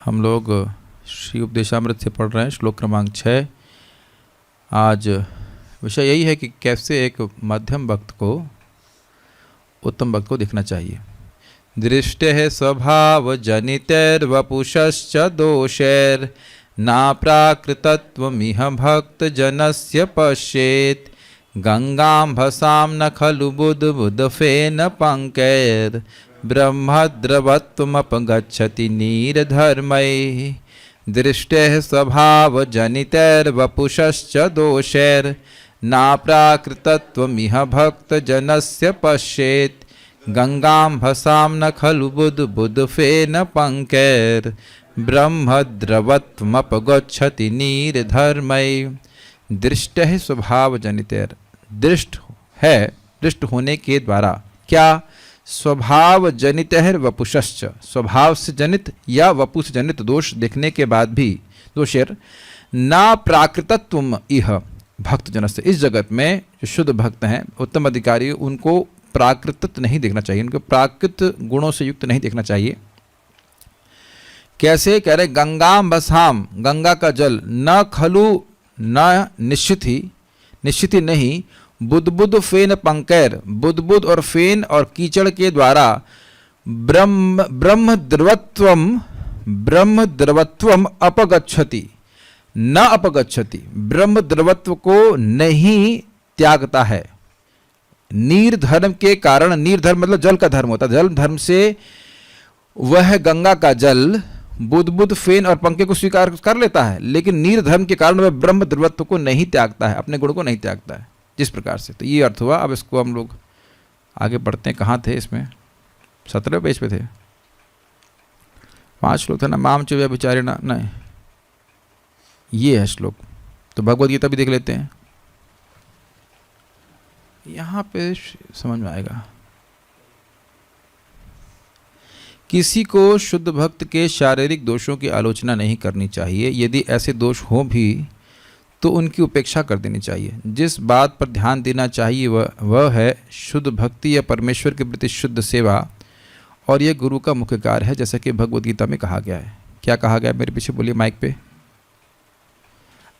हम लोग श्री उपदेशामृत से पढ़ रहे हैं श्लोक क्रमांक 6। आज विषय यही है कि कैसे एक मध्यम भक्त को उत्तम भक्त को दिखना चाहिए। दृष्टे स्वभाव जनितैर्वपुषश्च दोषैर् ना प्राकृतत्वमिह भक्त जनस्य पश्येत् गंगाम्भसां न खलु बुद्बुदफेन पंकैर् ब्रह्मद्रवत्वमपगच्छति नीरधर्मैः। दृष्टेः स्वभावजनितैर्वपुषश्च दोषैर् ना प्राकृतत्वमिह भक्तजनस्य पश्येत् गंगाम्भसां न खलु बुद्बुदफेन पंकैर् ब्रह्मद्रवत्वमपगच्छति नीरधर्मैः। दृष्टेः स्वभावजनितैर्, दृष्ट है, दृष्ट होने के द्वारा क्या, स्वभाव जनित है वपुषश्च, स्वभाव से जनित या वपु से जनित दोष देखने के बाद भी दोषेर ना प्राकृतत्वम इह भक्त जनस्य, इस जगत में जो शुद्ध भक्त हैं उत्तम अधिकारी उनको प्राकृत नहीं देखना चाहिए, उनको प्राकृत गुणों से युक्त नहीं देखना चाहिए। कैसे कह रहे, गंगाम बसाम, गंगा का जल, न खलु, न निश्चित ही नहीं, बुद्बुद फेन पंकैर, बुद्बुद और फेन और कीचड़ के द्वारा ब्रह्म द्रवत्वम अपगच्छति, न अपगच्छति, ब्रह्म द्रवत्व को नहीं त्यागता है। नीर धर्म के कारण, नीर धर्म मतलब जल का धर्म होता है, जल धर्म से वह गंगा का जल बुद्बुद फेन और पंखे को स्वीकार कर लेता है, लेकिन नीर धर्म के कारण वह ब्रह्म द्रवत्व को नहीं त्यागता है, अपने गुण को नहीं त्यागता है। जिस प्रकार से, तो ये अर्थ हुआ। अब इसको हम लोग आगे बढ़ते हैं। कहाँ थे इसमें? 17वें पेज पे थे, 5 श्लोक थे ना। माम च व्यभिचारिणा, नहीं ये है श्लोक। तो भगवद गीता भी देख लेते हैं, यहाँ पे समझ में आएगा। किसी को शुद्ध भक्त के शारीरिक दोषों की आलोचना नहीं करनी चाहिए। यदि ऐसे दोष हो भी तो उनकी उपेक्षा कर देनी चाहिए। जिस बात पर ध्यान देना चाहिए वह है शुद्ध भक्ति या परमेश्वर के प्रति शुद्ध सेवा, और यह गुरु का मुख्य कार्य है, जैसा कि भगवद गीता में कहा गया है। क्या कहा गया है? मेरे पीछे बोलिए माइक पे।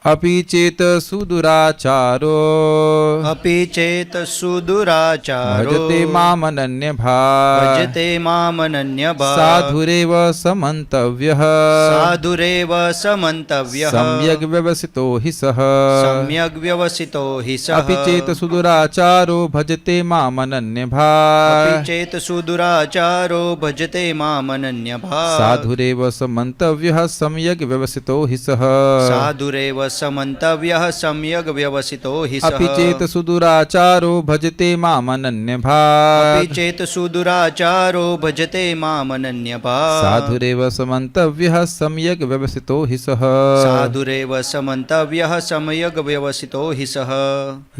अपि चेत सुदुराचारो, अपि चेत सुदुराचारो, भजते मामनन्य भाक्, भजते मामनन्य भाक्, साधुरेव समन्तव्यः, साधुरेव समन्तव्यः, सम्यग् व्यवसितो हि सः, सम्यग् व्यवसितो हि सः। अपि चेत सुदुराचारो भजते मामनन्य भाक्, अपि चेत सुदुराचारो भजते मामनन्य भाक्, साधुरेव समन्तव्यः सम्यग् व्यवसितो हि सः, साधुरेव समन्तव्यः सम्यग् व्यवसितो हि सः। अपि चेत सुदुराचारो भजते मामनन्य भाक्, अपि चेत सुदुराचारो भजते मामनन्य भाक्, साधुरेव समन्तव्यः सम्यग् व्यवसितो हि सः, साधुरेव समन्तव्यः सम्यग् व्यवसितो हि सः।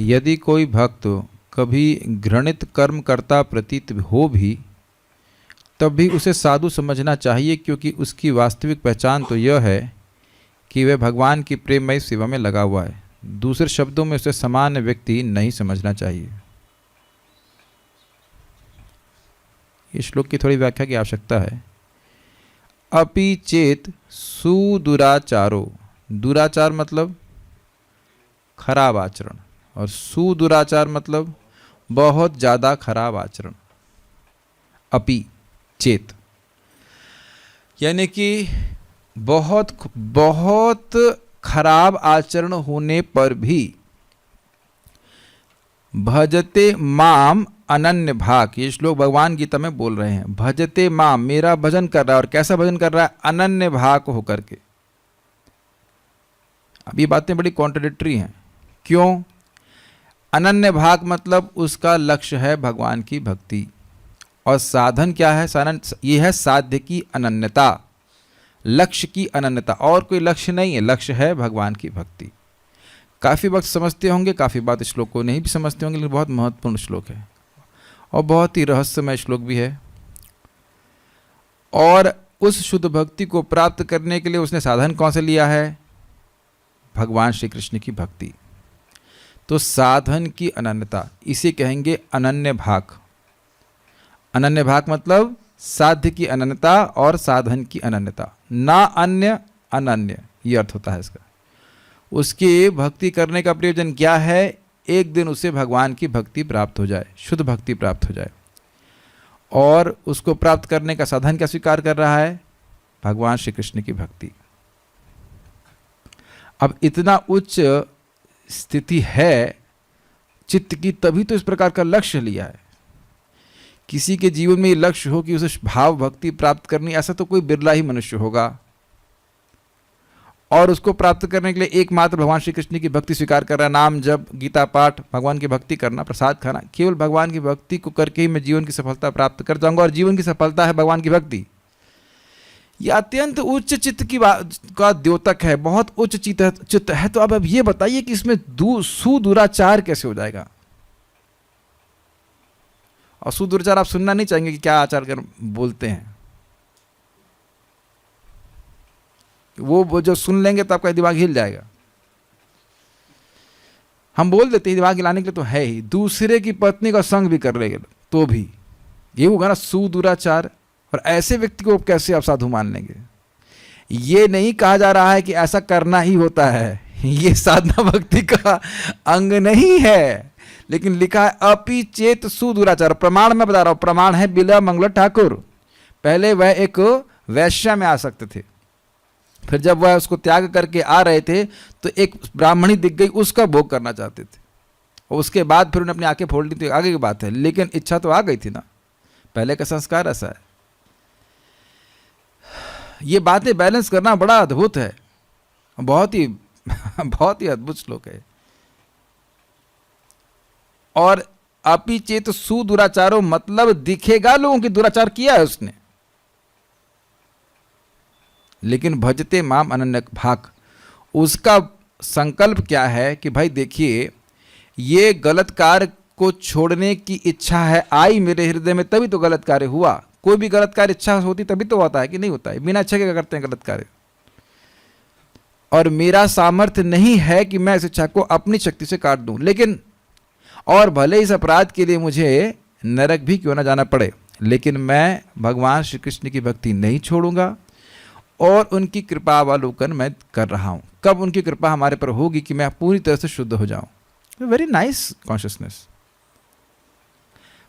यदि कोई भक्त कभी घृणित कर्म करता प्रतीत हो भी, तब भी उसे साधु समझना चाहिए, क्योंकि उसकी वास्तविक पहचान तो यह है कि वह भगवान की प्रेममय सेवा में लगा हुआ है। दूसरे शब्दों में उसे सामान्य व्यक्ति नहीं समझना चाहिए। इस श्लोक की थोड़ी व्याख्या की आवश्यकता है। अपि चेत सुदुराचारो, दुराचार मतलब खराब आचरण, और सुदुराचार मतलब बहुत ज़्यादा खराब आचरण। अपि चेत यानी कि बहुत खराब आचरण होने पर भी भजते माम अनन्य भाक्, ये श्लोक भगवान गीता में बोल रहे हैं। भजते माम, मेरा भजन कर रहा है, और कैसा भजन कर रहा है? अनन्य भाक् होकर के। अब ये बातें बड़ी कॉन्ट्रडिक्टरी हैं। क्यों? अनन्य भाक् मतलब उसका लक्ष्य है भगवान की भक्ति, और साधन क्या है? साधन ये है साध्य की अनन्यता, लक्ष्य की अनन्यता, और कोई लक्ष्य नहीं है, लक्ष्य है भगवान की भक्ति। काफ़ी वक्त समझते होंगे, काफ़ी बात इस श्लोक को नहीं भी समझते होंगे, लेकिन बहुत महत्वपूर्ण श्लोक है और बहुत ही रहस्यमय श्लोक भी है। और उस शुद्ध भक्ति को प्राप्त करने के लिए उसने साधन कौन से लिया है? भगवान श्री कृष्ण की भक्ति। तो साधन की अनन्यता, इसे कहेंगे अनन्य भाक्। अनन्य भाक् मतलब साध्य की अनन्यता और साधन की अनन्यता, ना अन्य अनन्य, ये अर्थ होता है इसका। उसकी भक्ति करने का प्रयोजन क्या है? एक दिन उसे भगवान की भक्ति प्राप्त हो जाए, शुद्ध भक्ति प्राप्त हो जाए। और उसको प्राप्त करने का साधन क्या स्वीकार कर रहा है? भगवान श्री कृष्ण की भक्ति। अब इतना उच्च स्थिति है चित्त की, तभी तो इस प्रकार का लक्ष्य लिया है। किसी के जीवन में ये लक्ष्य हो कि उसे भाव भक्ति प्राप्त करनी, ऐसा तो कोई बिरला ही मनुष्य होगा। और उसको प्राप्त करने के लिए एकमात्र भगवान श्री कृष्ण की भक्ति स्वीकार कर रहा है। नाम जप, गीता पाठ, भगवान की भक्ति करना, प्रसाद खाना, केवल भगवान की भक्ति को करके ही मैं जीवन की सफलता प्राप्त कर जाऊंगा। और जीवन की सफलता है भगवान की भक्ति। यह अत्यंत उच्च चित्त की का द्योतक है, बहुत उच्च चित्त है। तो अब ये बताइए कि इसमें सुदुराचार कैसे हो जाएगा? और सुदुराचार आप सुनना नहीं चाहेंगे कि क्या आचार कर बोलते हैं। वो जो सुन लेंगे तो आपका दिमाग हिल जाएगा। हम बोल देते हैं दिमाग हिलाने के लिए तो है ही, दूसरे की पत्नी का संग भी कर लेंगे तो भी ये होगा ना सुदुराचार। और ऐसे व्यक्ति को कैसे आप साधु मान लेंगे? ये नहीं कहा जा रहा है कि ऐसा करना ही होता है, ये साधना भक्ति का अंग नहीं है, लेकिन लिखा है अपि चेत सुदुराचार। प्रमाण में बता रहा हूं, प्रमाण है बिला मंगल ठाकुर। पहले वह एक वैश्या में आ सकते थे, फिर जब वह उसको त्याग करके आ रहे थे तो एक ब्राह्मणी दिख गई, उसका भोग करना चाहते थे। और उसके बाद फिर उन्हें अपनी आंखें फोड़ ली थी, आगे की बात है, लेकिन इच्छा तो आ गई थी ना। पहले का संस्कार ऐसा है। ये बातें बैलेंस करना बड़ा अद्भुत है, बहुत ही अद्भुत श्लोक है। और अपि चेत सुदुराचारो मतलब दिखेगा लोगों की दुराचार किया है उसने, लेकिन भजते माम अनन्य भाग। उसका संकल्प क्या है कि भाई देखिए, ये गलत कार्य को छोड़ने की इच्छा है आई मेरे हृदय में, तभी तो गलत कार्य हुआ। कोई भी गलत कार्य इच्छा होती तभी तो होता है कि नहीं होता है? बिना इच्छा के क्या करते हैं गलत कार्य? और मेरा सामर्थ्य नहीं है कि मैं इस इच्छा को अपनी शक्ति से काट दूं, लेकिन और भले इस अपराध के लिए मुझे नरक भी क्यों ना जाना पड़े, लेकिन मैं भगवान श्री कृष्ण की भक्ति नहीं छोड़ूंगा। और उनकी कृपा अवलोकन मैं कर रहा हूं। कब उनकी कृपा हमारे पर होगी कि मैं पूरी तरह से शुद्ध हो जाऊं। Very nice consciousness.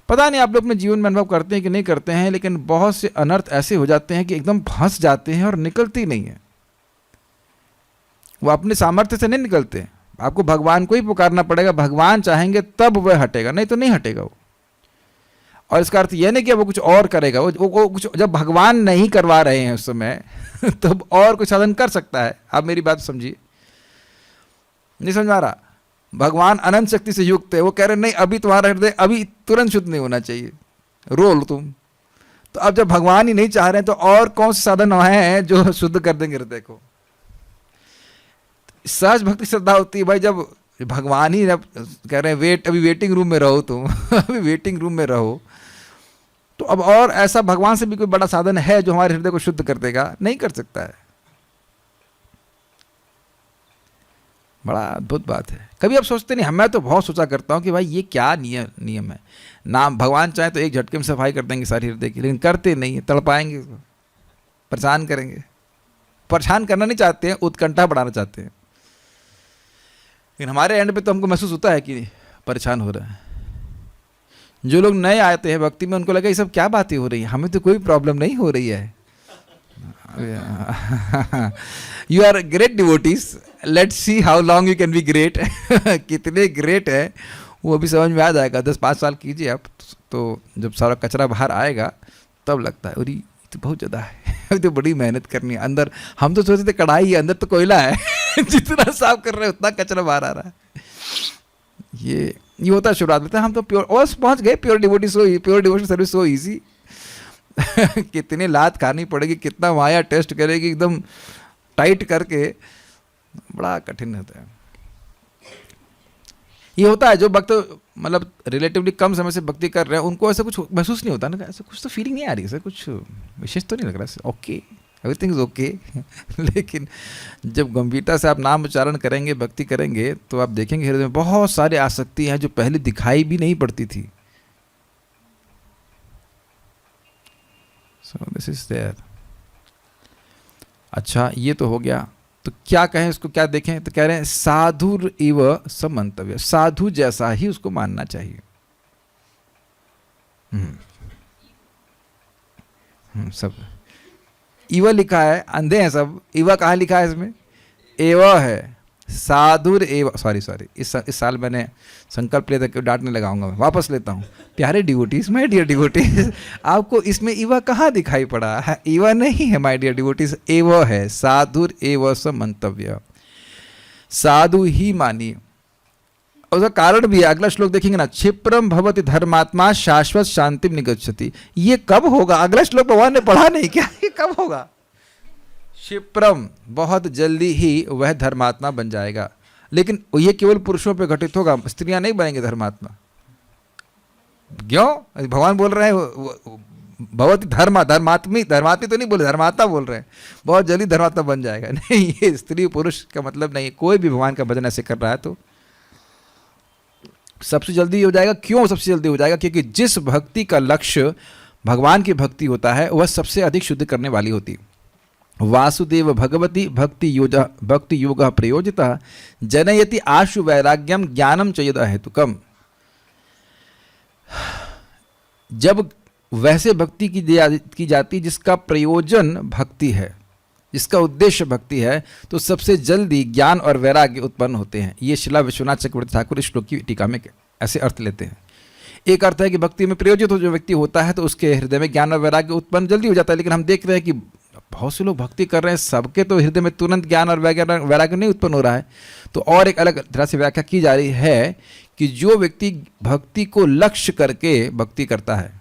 पता नहीं आप लोग अपने जीवन में अनुभव करते हैं कि नहीं करते हैं, लेकिन बहुत से अनर्थ ऐसे हो जाते हैं कि एकदम फंस जाते हैं और निकलती नहीं है। वो अपने सामर्थ्य से नहीं निकलते, आपको भगवान को ही पुकारना पड़ेगा। भगवान चाहेंगे तब वह हटेगा, नहीं तो नहीं हटेगा वो। और इसका अर्थ यह नहीं कि वो कुछ और करेगा, वो कुछ जब भगवान नहीं करवा रहे हैं उस समय तब और कुछ साधन कर सकता है। आप मेरी बात समझिए, नहीं समझ आ रहा? भगवान अनंत शक्ति से युक्त है, वो कह रहे नहीं अभी तुम्हारा हृदय अभी तुरंत शुद्ध नहीं होना चाहिए, रो लो तुम। तो अब जब भगवान ही नहीं चाह रहे हैं तो और कौन से साधन हैं जो शुद्ध कर देंगे हृदय को? सहज भक्ति श्रद्धा होती है भाई, जब भगवान ही कह रहे हैं अभी वेटिंग रूम में रहो तुम अभी वेटिंग रूम में रहो, तो अब और ऐसा भगवान से भी कोई बड़ा साधन है जो हमारे हृदय को शुद्ध कर देगा? नहीं कर सकता है। बड़ा अद्भुत बात है। कभी आप सोचते नहीं? मैं तो बहुत सोचा करता हूँ कि भाई ये क्या नियम है। नाम भगवान चाहे तो एक झटके में सफाई कर देंगे सारी हृदय की, लेकिन करते नहीं, तड़पाएंगे, परेशान करेंगे। परेशान करना नहीं चाहते हैं, उत्कंठा बढ़ाना चाहते हैं। लेकिन हमारे एंड पे तो हमको महसूस होता है कि परेशान हो रहा है। जो लोग नए आते हैं भक्ति में, उनको लगा ये सब क्या बातें हो रही है, हमें तो कोई प्रॉब्लम नहीं हो रही है। You are great devotees, let's see how long you can be great. कितने ग्रेट है वो अभी समझ में आ जाएगा। 10-5 साल कीजिए आप, तो जब सारा कचरा बाहर आएगा तब लगता है अरे ये तो बहुत ज़्यादा है, अभी तो बड़ी मेहनत करनी है। अंदर हम तो सोचते थे कढ़ाई है, अंदर तो कोयला है जितना साफ कर रहे हैं उतना कचरा बाहर आ रहा है। ये होता है शुरुआत में। हम तो प्योर और पहुंच गए, pure devotion service so easy. कितनी लात खानी पड़ेगी, कितना माया टेस्ट करेगी, एकदम टाइट करके, बड़ा कठिन होता है। ये होता है जो भक्त मतलब रिलेटिवली कम समय से भक्ति कर रहे हैं, उनको ऐसा कुछ महसूस नहीं होता ना, ऐसा कुछ तो फीलिंग नहीं आ रही, ऐसा कुछ विशेष तो नहीं लग रहा, ओके एवरीथिंग इज ओके। लेकिन जब गंभीरता से आप नाम उच्चारण करेंगे, भक्ति करेंगे, तो आप देखेंगे हृदय में बहुत सारी आसक्ति हैं जो पहले दिखाई भी नहीं पड़ती थी। So this is there. अच्छा, ये तो हो गया। तो क्या कहें इसको, क्या देखें? तो कह रहे हैं साधुर इव समंतव्य, साधु जैसा ही उसको मानना चाहिए। सब इव लिखा है, अंधे हैं सब। इव कहाँ लिखा है इसमें? एव है। साधुर एव, सॉरी इस साल मैंने संकल्प लिया था कि डांटने लगाऊंगा, मैं वापस लेता हूँ। प्यारे डिवोटीज, माय डियर डिवोटीज, आपको इसमें इवा कहाँ दिखाई पड़ा है? इवा नहीं है माय डियर डिवोटीज, एव है। साधुर एव समंतव्य, साधु ही मानिए। उसका कारण भी है, अगला श्लोक देखेंगे ना, क्षिप्रम भवति धर्मात्मा शाश्वत शांतिम निगच्छति। ये कब होगा? अगला श्लोक भगवान ने पढ़ा नहीं क्या? ये कब होगा? क्षिप्रम, बहुत जल्दी ही वह धर्मात्मा बन जाएगा। लेकिन ये केवल पुरुषों पे घटित होगा, स्त्रियां नहीं बनेंगे धर्मात्मा। क्यों? भगवान बोल रहे हैं भवति धर्मात्मी तो नहीं बोले, धर्मात्मा बोल रहे हैं। बहुत जल्दी धर्मात्मा बन जाएगा। नहीं, ये स्त्री पुरुष का मतलब नहीं है। कोई भी भगवान का भजन ऐसे कर रहा है तो सबसे जल्दी हो जाएगा। क्यों सबसे जल्दी हो जाएगा? क्योंकि जिस भक्ति का लक्ष्य भगवान की भक्ति होता है वह सबसे अधिक शुद्ध करने वाली होती है। वासुदेव भगवती भक्ति योग प्रयोजिता जनयति आशु वैराग्यम ज्ञानम च यद हेतुकम। जब वैसे भक्ति की जाती जिसका प्रयोजन भक्ति है, जिसका उद्देश्य भक्ति है, तो सबसे जल्दी ज्ञान और वैराग्य उत्पन्न होते हैं। ये शिला विश्वनाथ चक्रवर्ती ठाकुर इस श्लोक की टीका में ऐसे अर्थ लेते हैं। एक अर्थ है कि भक्ति में प्रयोजित जो व्यक्ति होता है तो उसके हृदय में ज्ञान और वैराग्य उत्पन्न जल्दी हो जाता है। लेकिन हम देख रहे हैं कि बहुत से लोग भक्ति कर रहे हैं, सबके तो हृदय में तुरंत ज्ञान और वैराग्य नहीं उत्पन्न हो रहा है। तो और एक अलग तरह से व्याख्या की जा रही है कि जो व्यक्ति भक्ति को लक्ष्य करके भक्ति करता है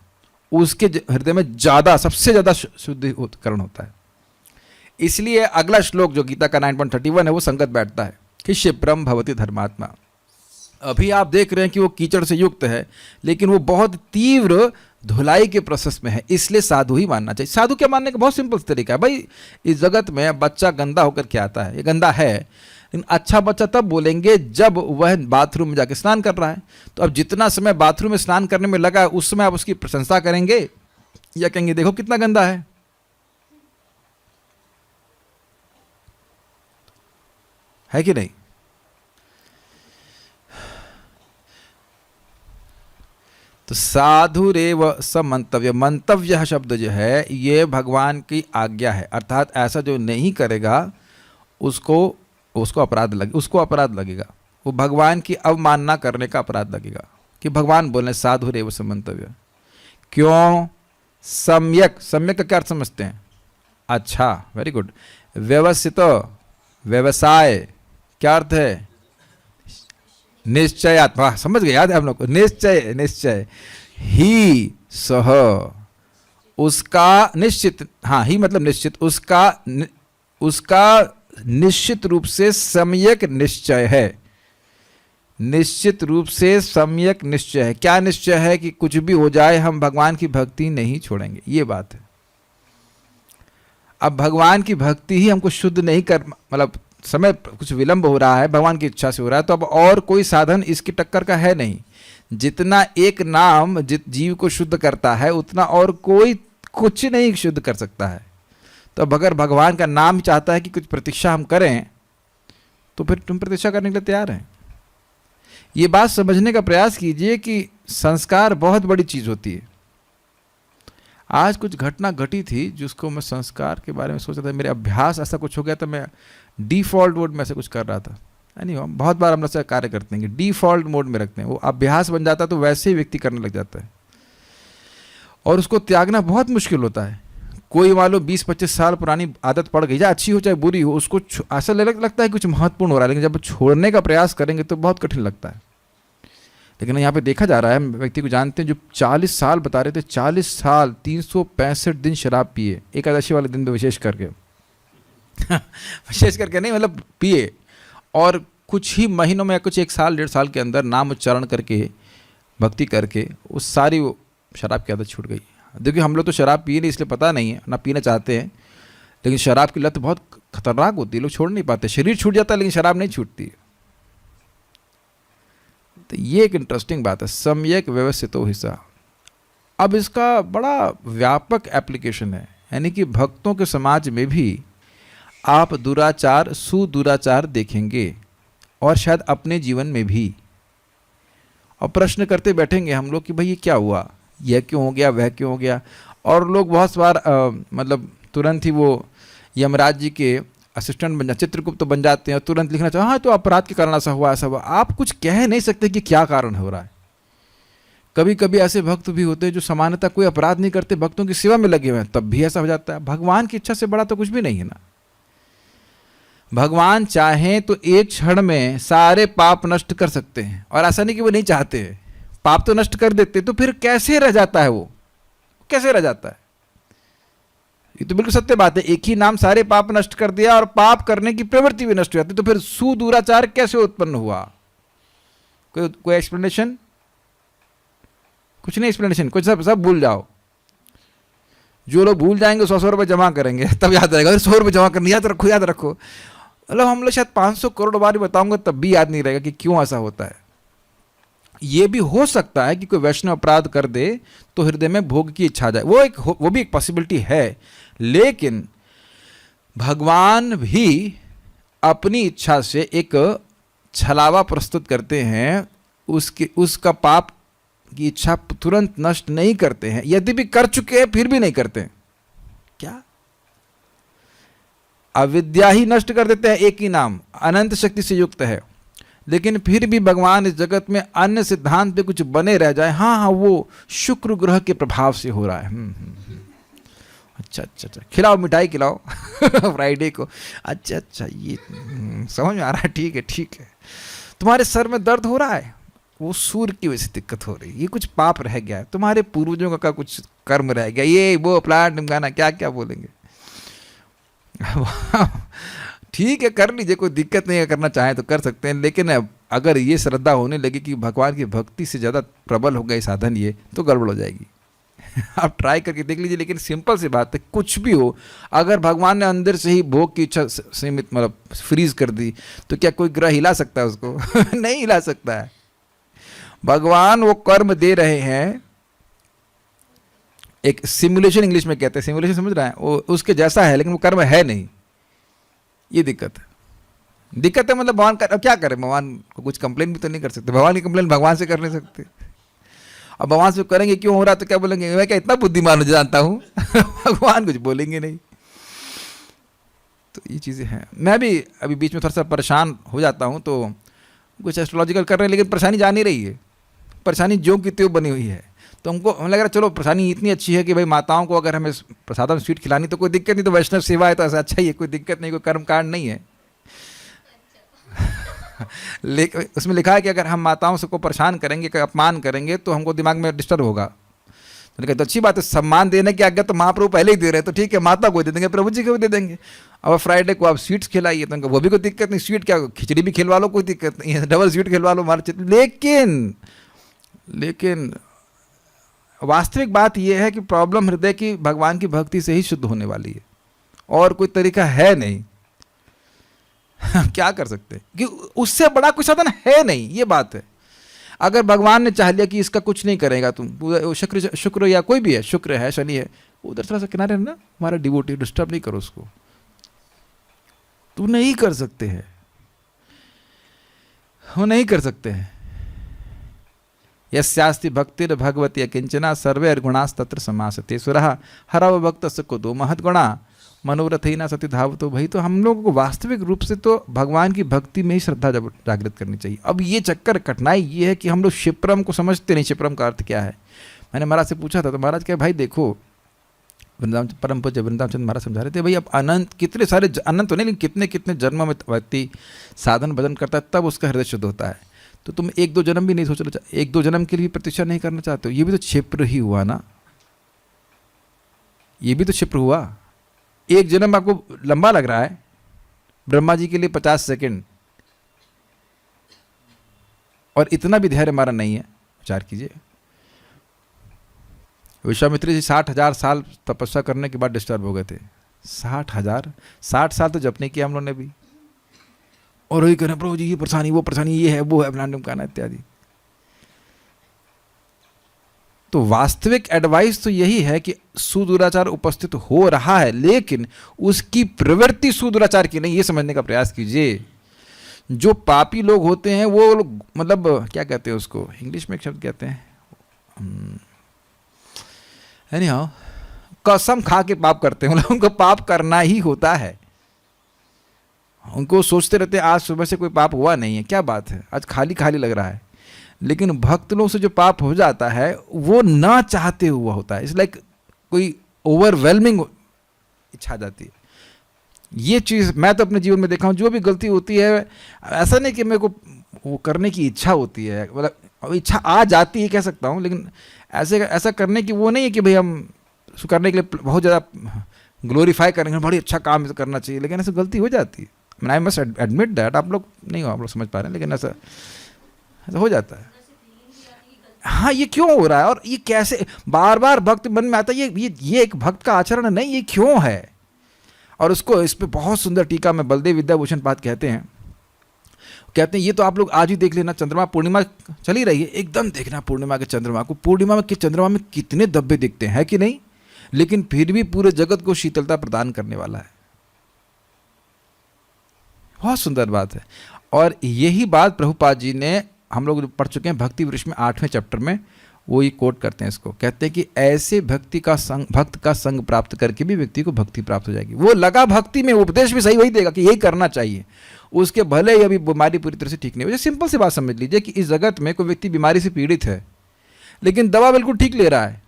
उसके हृदय में ज़्यादा, सबसे ज़्यादा शुद्धिकरण होता है। इसलिए अगला श्लोक जो गीता का 9.31 है वो संगत बैठता है कि क्षिप्रम भवति धर्मात्मा। अभी आप देख रहे हैं कि वो कीचड़ से युक्त है, लेकिन वो बहुत तीव्र धुलाई के प्रोसेस में है, इसलिए साधु ही मानना चाहिए। साधु क्या मानने का बहुत सिंपल तरीका है भाई। इस जगत में बच्चा गंदा होकर के आता है, ये गंदा है, लेकिन अच्छा बच्चा तब बोलेंगे जब वह बाथरूम में जाके स्नान कर रहा है। तो अब जितना समय बाथरूम में स्नान करने में लगा है उस समय आप उसकी प्रशंसा करेंगे या कहेंगे देखो कितना गंदा है कि नहीं? तो साधुरेव समंतव्य, मंतव्य शब्द जो है ये भगवान की आज्ञा है। अर्थात ऐसा जो नहीं करेगा उसको अपराध लगेगा। वो भगवान की अवमानना करने का अपराध लगेगा कि भगवान बोले साधुरेव समंतव्य। क्यों? सम्यक, सम्यक का क्या अर्थ समझते हैं? अच्छा, वेरी गुड। व्यवस्थित, व्यवसाय, क्या अर्थ है? निश्चयात्मा, समझ गए, याद है हम लोग को? निश्चय ही सह, उसका निश्चित, हाँ ही मतलब निश्चित, उसका निश्चित रूप से सम्यक निश्चय है। निश्चित रूप से सम्यक निश्चय है। क्या निश्चय है? कि कुछ भी हो जाए हम भगवान की भक्ति नहीं छोड़ेंगे, ये बात है। अब भगवान की भक्ति ही हमको शुद्ध नहीं कर, मतलब समय कुछ विलंब हो रहा है, भगवान की इच्छा से हो रहा है, तो अब और कोई साधन इसकी टक्कर का है नहीं। जितना एक नाम जीव को शुद्ध करता है उतना और कोई कुछ नहीं शुद्ध कर सकता है। तो अब अगर भगवान का नाम चाहता है कि कुछ प्रतीक्षा हम करें तो फिर तुम प्रतीक्षा करने के लिए तैयार हैं। ये बात समझने का प्रयास कीजिए कि संस्कार बहुत बड़ी चीज़ होती है। आज कुछ घटना घटी थी जिसको मैं संस्कार के बारे में सोच रहा था, मेरे अभ्यास ऐसा कुछ हो गया था, मैं डिफ़ॉल्ट मोड में से कुछ कर रहा था। नहीं, बहुत बार हम लोग से कार्य करते हैं कि डिफ़ॉल्ट मोड में रखते हैं, वो अभ्यास बन जाता है तो वैसे ही व्यक्ति करने लग जाता है और उसको त्यागना बहुत मुश्किल होता है। कोई मान लो 20-25 साल पुरानी आदत पड़ गई, चाहे अच्छी हो चाहे बुरी हो, उसको ऐसा लगता है कुछ महत्वपूर्ण हो रहा है, लेकिन जब छोड़ने का प्रयास करेंगे तो बहुत कठिन लगता है। लेकिन यहाँ पे देखा जा रहा है, व्यक्ति को जानते हैं जो 40 साल बता रहे थे, 40 साल 365 दिन शराब पिए, एकादशी वाले दिन में विशेष करके विशेष करके नहीं, मतलब पिए, और कुछ ही महीनों में, कुछ 1 साल 1.5 साल के अंदर नाम उच्चारण करके भक्ति करके उस सारी वो शराब की आदत छूट गई। देखिए हम लोग तो शराब पिए नहीं, इसलिए पता नहीं है, ना पीना चाहते हैं, लेकिन शराब की लत बहुत खतरनाक होती है, लोग छोड़ नहीं पाते। शरीर छूट जाता है लेकिन शराब नहीं छूटती। तो ये एक इंटरेस्टिंग बात है, सम्यक व्यवस्थितो हिस्सा। अब इसका बड़ा व्यापक एप्लीकेशन है, यानी कि भक्तों के समाज में भी आप दुराचार सुदुराचार देखेंगे और शायद अपने जीवन में भी। और प्रश्न करते बैठेंगे हम लोग कि भाई ये क्या हुआ, यह क्यों हो गया, वह क्यों हो गया। और लोग बहुत बार मतलब तुरंत ही वो यमराज जी के असिस्टेंट बन जा, चित्रगुप्त बन जाते हैं और तुरंत लिखना चाहिए हाँ तो अपराध के कारण ऐसा हुआ ऐसा हुआ। आप कुछ कह नहीं सकते कि क्या कारण हो रहा है। कभी कभी ऐसे भक्त भी होते हैं जो सामान्यतः कोई अपराध नहीं करते, भक्तों की सेवा में लगे हुए हैं, तब भी ऐसा हो जाता है। भगवान की इच्छा से बड़ा तो कुछ भी नहीं है ना। भगवान चाहें तो एक क्षण में सारे पाप नष्ट कर सकते हैं, और ऐसा नहीं कि वो नहीं चाहते हैं, पाप तो नष्ट कर देते। तो फिर कैसे रह जाता है वो, कैसे रह जाता है? ये तो बिल्कुल सत्य बात है। एक ही नाम सारे पाप नष्ट कर दिया और पाप करने की प्रवृत्ति भी नष्ट हो जाती, तो फिर सुदुराचार कैसे उत्पन्न हुआ? कोई एक्सप्लेनेशन? कुछ नहीं एक्सप्लेनेशन, कुछ सब भूल जाओ। जो लोग भूल जाएंगे 100 रुपये जमा करेंगे तब याद रहेगा। 100 रुपये जमा करने याद रखो, याद रखो। मतलब हम लोग शायद 500 करोड़ बार बताऊंगा तब भी याद नहीं रहेगा कि क्यों ऐसा होता है। ये भी हो सकता है कि कोई वैष्णव अपराध कर दे तो हृदय में भोग की इच्छा आ जाए, वो भी एक पॉसिबिलिटी है। लेकिन भगवान भी अपनी इच्छा से एक छलावा प्रस्तुत करते हैं, उसका पाप की इच्छा तुरंत नष्ट नहीं करते हैं। यदि भी कर चुके हैं फिर भी नहीं करते। क्या? अविद्या ही नष्ट कर देते हैं, एक ही नाम अनंत शक्ति से युक्त है, लेकिन फिर भी भगवान इस जगत में अन्य सिद्धांत पे कुछ बने रह जाए। हाँ हाँ, वो शुक्र ग्रह के प्रभाव से हो रहा है। अच्छा अच्छा अच्छा, खिलाओ मिठाई खिलाओ फ्राइडे को। अच्छा अच्छा, ये समझ में आ रहा है, ठीक है ठीक है। तुम्हारे सर में दर्द हो रहा है, वो सूर्य की वजह से दिक्कत हो रही है, ये कुछ पाप रह गया है, तुम्हारे पूर्वजों का कुछ कर्म रह गया, ये वो प्लांट निमगाना क्या क्या बोलेंगे ठीक है कर लीजिए, कोई दिक्कत नहीं है, करना चाहें तो कर सकते हैं। लेकिन अगर ये श्रद्धा होने लगी कि भगवान की भक्ति से ज़्यादा प्रबल हो गए साधन, ये तो गड़बड़ हो जाएगी आप ट्राई करके देख लीजिए। लेकिन सिंपल सी बात है, कुछ भी हो, अगर भगवान ने अंदर से ही भोग की इच्छा सीमित मतलब फ्रीज कर दी, तो क्या कोई ग्रह हिला सकता है उसको नहीं हिला सकता है। भगवान वो कर्म दे रहे हैं, एक सिमुलेशन इंग्लिश में कहते हैं, सिमुलेशन समझ रहा है, वो उसके जैसा है लेकिन वो कर्म है नहीं। ये दिक्कत है, दिक्कत है। मतलब भगवान कर, क्या करें, भगवान को कुछ कंप्लेन भी तो नहीं कर सकते। भगवान की कंप्लेन भगवान से कर नहीं सकते। अब भगवान से करेंगे क्यों हो रहा, तो क्या बोलेंगे, मैं क्या इतना बुद्धिमान जानता हूँ भगवान कुछ बोलेंगे नहीं। तो ये चीज़ें हैं। मैं भी अभी बीच में थोड़ा सा परेशान हो जाता हूँ, तो कुछ एस्ट्रोलॉजिकल कर रहे हैं, लेकिन परेशानी जा नहीं रही है, परेशानी जो की त्यों बनी हुई है। तो हमको हमें लग रहा है चलो परेशानी इतनी अच्छी है कि भाई माताओं को अगर हमें प्रसाद में स्वीट खिलानी तो कोई दिक्कत नहीं, तो वैष्णव सेवा है तो ऐसा अच्छा ही है, कोई दिक्कत नहीं, कोई कर्म कांड नहीं है लेकिन उसमें लिखा है कि अगर हम माताओं से को परेशान करेंगे, कोई अपमान करेंगे, तो हमको दिमाग में डिस्टर्ब होगा। तो कहते अच्छी बात है, सम्मान देने की आज्ञा तो महाप्रभु पहले ही दे रहे हैं, तो ठीक है माता को दे देंगे, प्रभु जी को भी दे देंगे। अब फ्राइडे को आप स्वीट्स खिलाइए तो वो भी कोई दिक्कत नहीं, स्वीट क्या खिचड़ी भी खिलवा लो, कोई दिक्कत नहीं है, डबल स्वीट खिलवा लो हमारे। लेकिन वास्तविक बात यह है कि प्रॉब्लम हृदय की भगवान की भक्ति से ही शुद्ध होने वाली है, और कोई तरीका है नहीं क्या कर सकते हैं, कि उससे बड़ा कोई साधन है नहीं, ये बात है। अगर भगवान ने चाह लिया कि इसका कुछ नहीं करेगा तुम, शुक्र या कोई भी है, शुक्र है शनि है, उधर थोड़ा सा किनारे ना, हमारा डिवोटी, डिस्टर्ब नहीं करो उसको, तुम नहीं कर सकते हैं, वो नहीं कर सकते हैं। यस्यास्ति भक्तिर भगवती किंचना सर्वे गुणास्तत्र समासते सुरहा हरव भक्त को दो महत गुणा मनोरथ ही ना सती धाव। तो भाई, तो हम लोगों को वास्तविक रूप से तो भगवान की भक्ति में ही श्रद्धा जागृत करनी चाहिए। अब ये चक्कर, कठिनाई ये है कि हम लोग क्षिप्रम को समझते नहीं। क्षिप्रम का अर्थ क्या है? मैंने महाराज से पूछा था, तो महाराज क्या, भाई देखो, वृंदावन परम पूज्य वृंदावन चंद्र महाराज समझा रहे थे, भाई अब अनंत, कितने सारे अनंत तो नहीं, लेकिन कितने कितने जन्म में व्यक्ति साधन भजन करता है, तब उसका हृदय शुद्ध होता है। तो तुम 1-2 जन्म भी नहीं सोचना चाहते, 1-2 जन्म के लिए प्रतीक्षा नहीं करना चाहते हो, ये भी तो क्षिप्र ही हुआ ना, ये भी तो क्षिप्र हुआ। 1 जन्म आपको लंबा लग रहा है, ब्रह्मा जी के लिए 50 सेकंड, और इतना भी धैर्य हमारा नहीं है। विचार कीजिए, विश्वामित्र जी 60,000 साल तपस्या करने के बाद डिस्टर्ब हो गए थे। 60 साल तो जप नहीं किया हम लोगों ने भी, और वही करें प्रभु जी ये परेशानी, वो परेशानी, ये है वो है, प्लान कहना इत्यादि। तो वास्तविक एडवाइस तो यही है कि सुदुराचार उपस्थित हो रहा है, लेकिन उसकी प्रवृत्ति सुदुराचार की नहीं, ये समझने का प्रयास कीजिए। जो पापी लोग होते हैं वो लोग, मतलब क्या कहते हैं उसको, इंग्लिश में एक शब्द कहते हैं, एनीहाउ, कसम खा के पाप करते हैं। उनको पाप करना ही होता है। उनको सोचते रहते हैं आज सुबह से कोई पाप हुआ नहीं है, क्या बात है, आज खाली खाली लग रहा है। लेकिन भक्त लोग से जो पाप हो जाता है वो ना चाहते हुआ होता है। इट्स लाइक कोई ओवरवेलमिंग इच्छा आ जाती है। ये चीज़ मैं तो अपने जीवन में देखा हूँ। जो भी गलती होती है, ऐसा नहीं कि मेरे को वो करने की इच्छा होती है, मतलब इच्छा आ जाती है कह सकता हूँ, लेकिन ऐसा करने की वो नहीं है कि भाई हम उसको करने के लिए बहुत ज़्यादा ग्लोरीफाई करेंगे, बड़ी अच्छा काम करना चाहिए, लेकिन ऐसा गलती हो जाती है। I must admit that. आप लोग नहीं हो, आप लोग समझ पा रहे हैं, लेकिन ऐसा हो जाता है। हाँ, ये क्यों हो रहा है और ये कैसे बार बार भक्त मन में आता है, ये एक भक्त का आचरण नहीं, ये क्यों है। और उसको इस पे बहुत सुंदर टीका में बलदेव विद्याभूषण पाद कहते हैं ये तो आप लोग आज ही देख लेना, चंद्रमा पूर्णिमा चली रही है, एकदम देखना पूर्णिमा के चंद्रमा को। पूर्णिमा के चंद्रमा में कितने धब्बे दिखते हैं कि नहीं, लेकिन फिर भी पूरे जगत को शीतलता प्रदान करने वाला है। बहुत सुंदर बात है। और यही बात प्रभुपाद जी ने, हम लोग पढ़ चुके हैं भक्ति वृक्ष में 8वें चैप्टर में, वो ये कोट करते हैं इसको, कहते हैं कि ऐसे भक्त का संग प्राप्त करके भी व्यक्ति को भक्ति प्राप्त हो जाएगी। वो लगा भक्ति में, उपदेश भी सही वही देगा कि यही करना चाहिए, उसके भले ही अभी बीमारी पूरी तरह से ठीक नहीं हो। सिंपल सी बात समझ लीजिए कि इस जगत में कोई व्यक्ति बीमारी से पीड़ित है, लेकिन दवा बिल्कुल ठीक ले रहा है,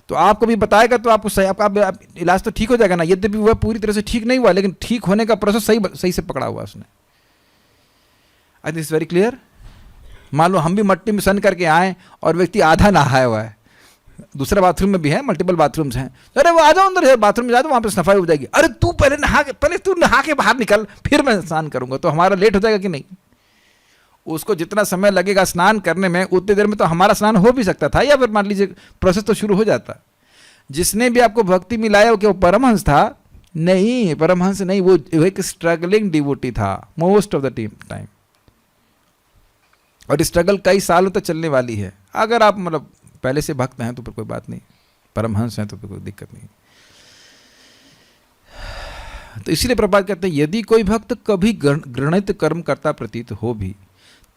तो आपको भी बताएगा तो आपको सही, आपका इलाज तो ठीक हो जाएगा ना। यद्यपि वह पूरी तरह से ठीक नहीं हुआ, लेकिन ठीक होने का प्रोसेस सही से पकड़ा हुआ उसने। I think it's very clear. मान लो हम भी मट्टी में सन करके आए और व्यक्ति आधा नहाया हुआ है, दूसरे बाथरूम में भी है, मल्टीपल बाथरूम्स हैं, अरे वो आ जाओ अंदर बाथरूम में, जा तो वहाँ पे सफाई हो जाएगी। अरे तू पहले तू नहा के बाहर निकल, फिर मैं स्नान करूंगा। तो हमारा लेट हो जाएगा कि नहीं। उसको जितना समय लगेगा स्नान करने में, उतनी देर में तो हमारा स्नान हो भी सकता था, या फिर मान लीजिए प्रोसेस तो शुरू हो जाता। जिसने भी आपको भक्ति मिलाया वो परमहंस था? नहीं, परमहंस नहीं, वो एक स्ट्रगलिंग डिवोटी था मोस्ट ऑफ द टाइम। और स्ट्रगल कई सालों तक चलने वाली है। अगर आप मतलब पहले से भक्त हैं तो फिर कोई बात नहीं, परमहंस हैं तो फिर कोई दिक्कत नहीं। तो इसीलिए प्रभुपाद कहते हैं यदि कोई भक्त कभी घृणित कर्म करता प्रतीत हो भी,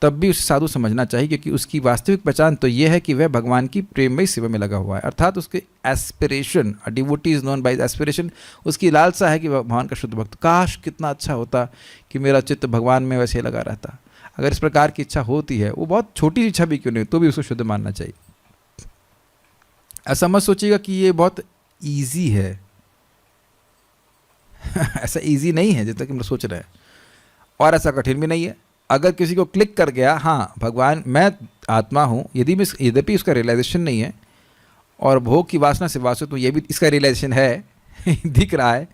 तब भी उसे साधु समझना चाहिए, क्योंकि उसकी वास्तविक पहचान तो यह है कि वह भगवान की प्रेममयी सेवा में लगा हुआ है। अर्थात उसके aspiration, devotee is known by aspiration, उसकी लालसा है कि भगवान का शुद्ध भक्त। काश कितना अच्छा होता कि मेरा चित्त भगवान में वैसे लगा रहता। अगर इस प्रकार की इच्छा होती है, वो बहुत छोटी इच्छा भी क्यों नहीं, तो भी उसको शुद्ध मानना चाहिए। ऐसा मत सोचिएगा कि ये बहुत ईजी है। ऐसा ईजी नहीं है जितना कि हम लोग सोच रहे हैं, और ऐसा कठिन भी नहीं है। अगर किसी को क्लिक कर गया, हाँ भगवान मैं आत्मा हूँ, यद्यपि उसका रियलाइजेशन नहीं है, और भोग की वासना से वासुत हूँ, ये भी इसका रियलाइजेशन है दिख रहा है,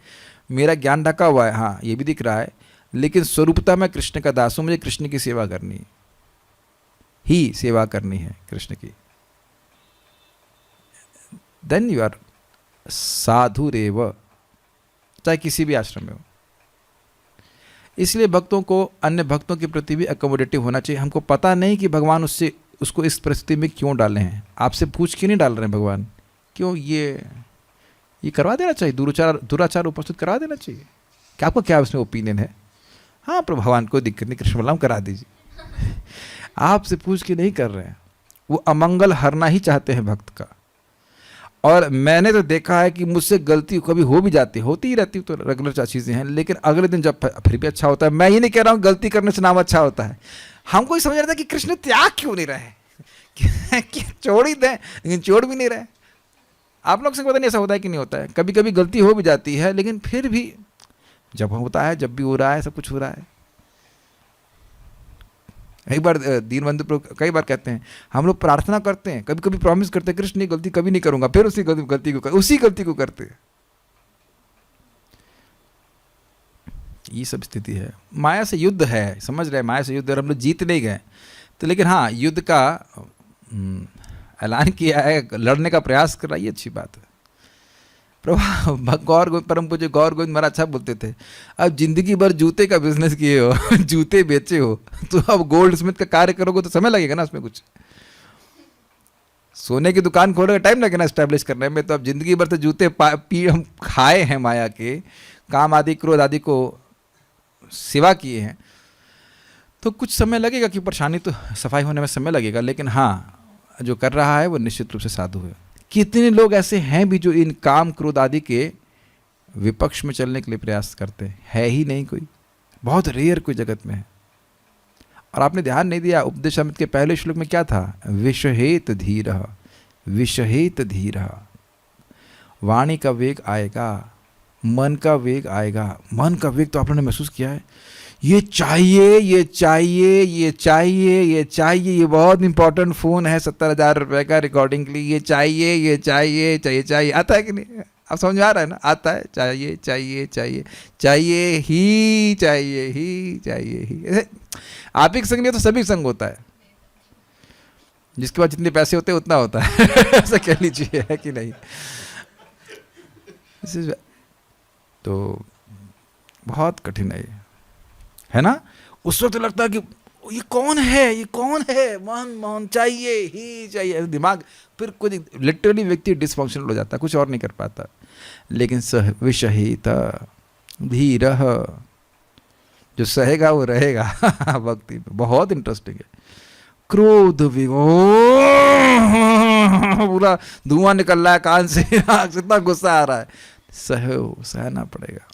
मेरा ज्ञान ढका हुआ है, हाँ ये भी दिख रहा है, लेकिन स्वरूपता मैं कृष्ण का दास हूँ, मुझे कृष्ण की सेवा करनी है, ही सेवा करनी है कृष्ण की, देन यू आर साधुरेव, चाहे किसी भी आश्रम में हो। इसलिए भक्तों को अन्य भक्तों के प्रति भी अकोमोडेटिव होना चाहिए। हमको पता नहीं कि भगवान उसको इस परिस्थिति में क्यों डाले हैं। आपसे पूछ के नहीं डाल रहे हैं भगवान, क्यों ये करवा देना चाहिए, दुराचार उपस्थित करवा देना चाहिए। क्या आपको क्या उसमें ओपिनियन है? हाँ पर भगवान कोई दिक्कत नहीं, कृष्ण बलराम करा दीजिए। आपसे पूछ के नहीं कर रहे हैं, वो अमंगल हरना ही चाहते हैं भक्त का। और मैंने तो देखा है कि मुझसे गलती कभी हो भी जाती, होती ही रहती, तो रेगुलर चीज़ें हैं, लेकिन अगले दिन जब फिर भी अच्छा होता है। मैं ये नहीं कह रहा हूँ गलती करने से नाम अच्छा होता है। हमको ही समझ रहा था कि कृष्ण त्याग क्यों नहीं रहे, छोड़ ही दें, लेकिन छोड़ भी नहीं रहे। आप लोग से पता नहीं ऐसा होता है कि नहीं होता है। कभी कभी गलती हो भी जाती है, लेकिन फिर भी जब होता है, जब भी हो रहा है, सब कुछ हो रहा है। एक बार दीनबंधु कई बार कहते हैं, हम लोग प्रार्थना करते हैं, कभी कभी प्रॉमिस करते हैं कृष्ण ये गलती कभी नहीं करूंगा, फिर उसी गलती को करते हैं। ये सब स्थिति है। माया से युद्ध है, समझ रहे हैं, माया से युद्ध, और हम लोग जीत नहीं गए तो, लेकिन हाँ युद्ध का ऐलान किया है, लड़ने का प्रयास कर रहा है, ये अच्छी बात है। प्रभु परम पूज्य गौर गोविंद महाराज अच्छा बोलते थे, अब जिंदगी भर जूते का बिजनेस किए हो, जूते बेचे हो, तो अब गोल्ड स्मिथ का कार्य करोगे तो समय लगेगा ना उसमें कुछ। सोने की दुकान खोलने का टाइम लगेगा एस्टेब्लिश करने में, तो अब जिंदगी भर तो जूते पी हम खाए हैं माया के, काम आदि क्रोध आदि को सेवा किए हैं, तो कुछ समय लगेगा कि परेशानी तो सफाई होने में समय लगेगा, लेकिन हाँ जो कर रहा है वो निश्चित रूप से साधु है। कितने लोग ऐसे हैं भी जो इन काम क्रोध आदि के विपक्ष में चलने के लिए प्रयास करते हैं? है ही नहीं कोई, बहुत रेयर कोई जगत में है। और आपने ध्यान नहीं दिया, उपदेशामृत के पहले श्लोक में क्या था? विषहेत धीरः, विषहेत धीरः। वाणी का वेग आएगा, मन का वेग आएगा। मन का वेग तो आपने महसूस किया है, ये चाहिए, ये चाहिए, ये चाहिए, ये चाहिए, ये बहुत इंपॉर्टेंट फ़ोन है 70,000 रुपये का रिकॉर्डिंग के लिए, ये चाहिए, ये चाहिए, चाहिए चाहिए। आता है कि नहीं? आप समझ में आ रहा है ना? आता है, चाहिए चाहिए चाहिए चाहिए ही, चाहिए ही, चाहिए ही। ऐसे आप ही संग नहीं तो सभी संग होता है, जिसके पास जितने पैसे होते हैं उतना होता है ऐसा कह लीजिए, है कि नहीं? तो बहुत कठिन है ना? उस वक्त तो लगता है कि ये कौन है, ये कौन है, मन मन चाहिए ही चाहिए, दिमाग फिर कुछ लिटरली व्यक्ति डिसफंक्शनल हो जाता है, कुछ और नहीं कर पाता। लेकिन विषहित धीरः, जो सहेगा वो रहेगा भक्ति में। बहुत इंटरेस्टिंग है। क्रोध पूरा धुआं निकल रहा है कान से, इतना गुस्सा आ रहा है, सहना पड़ेगा।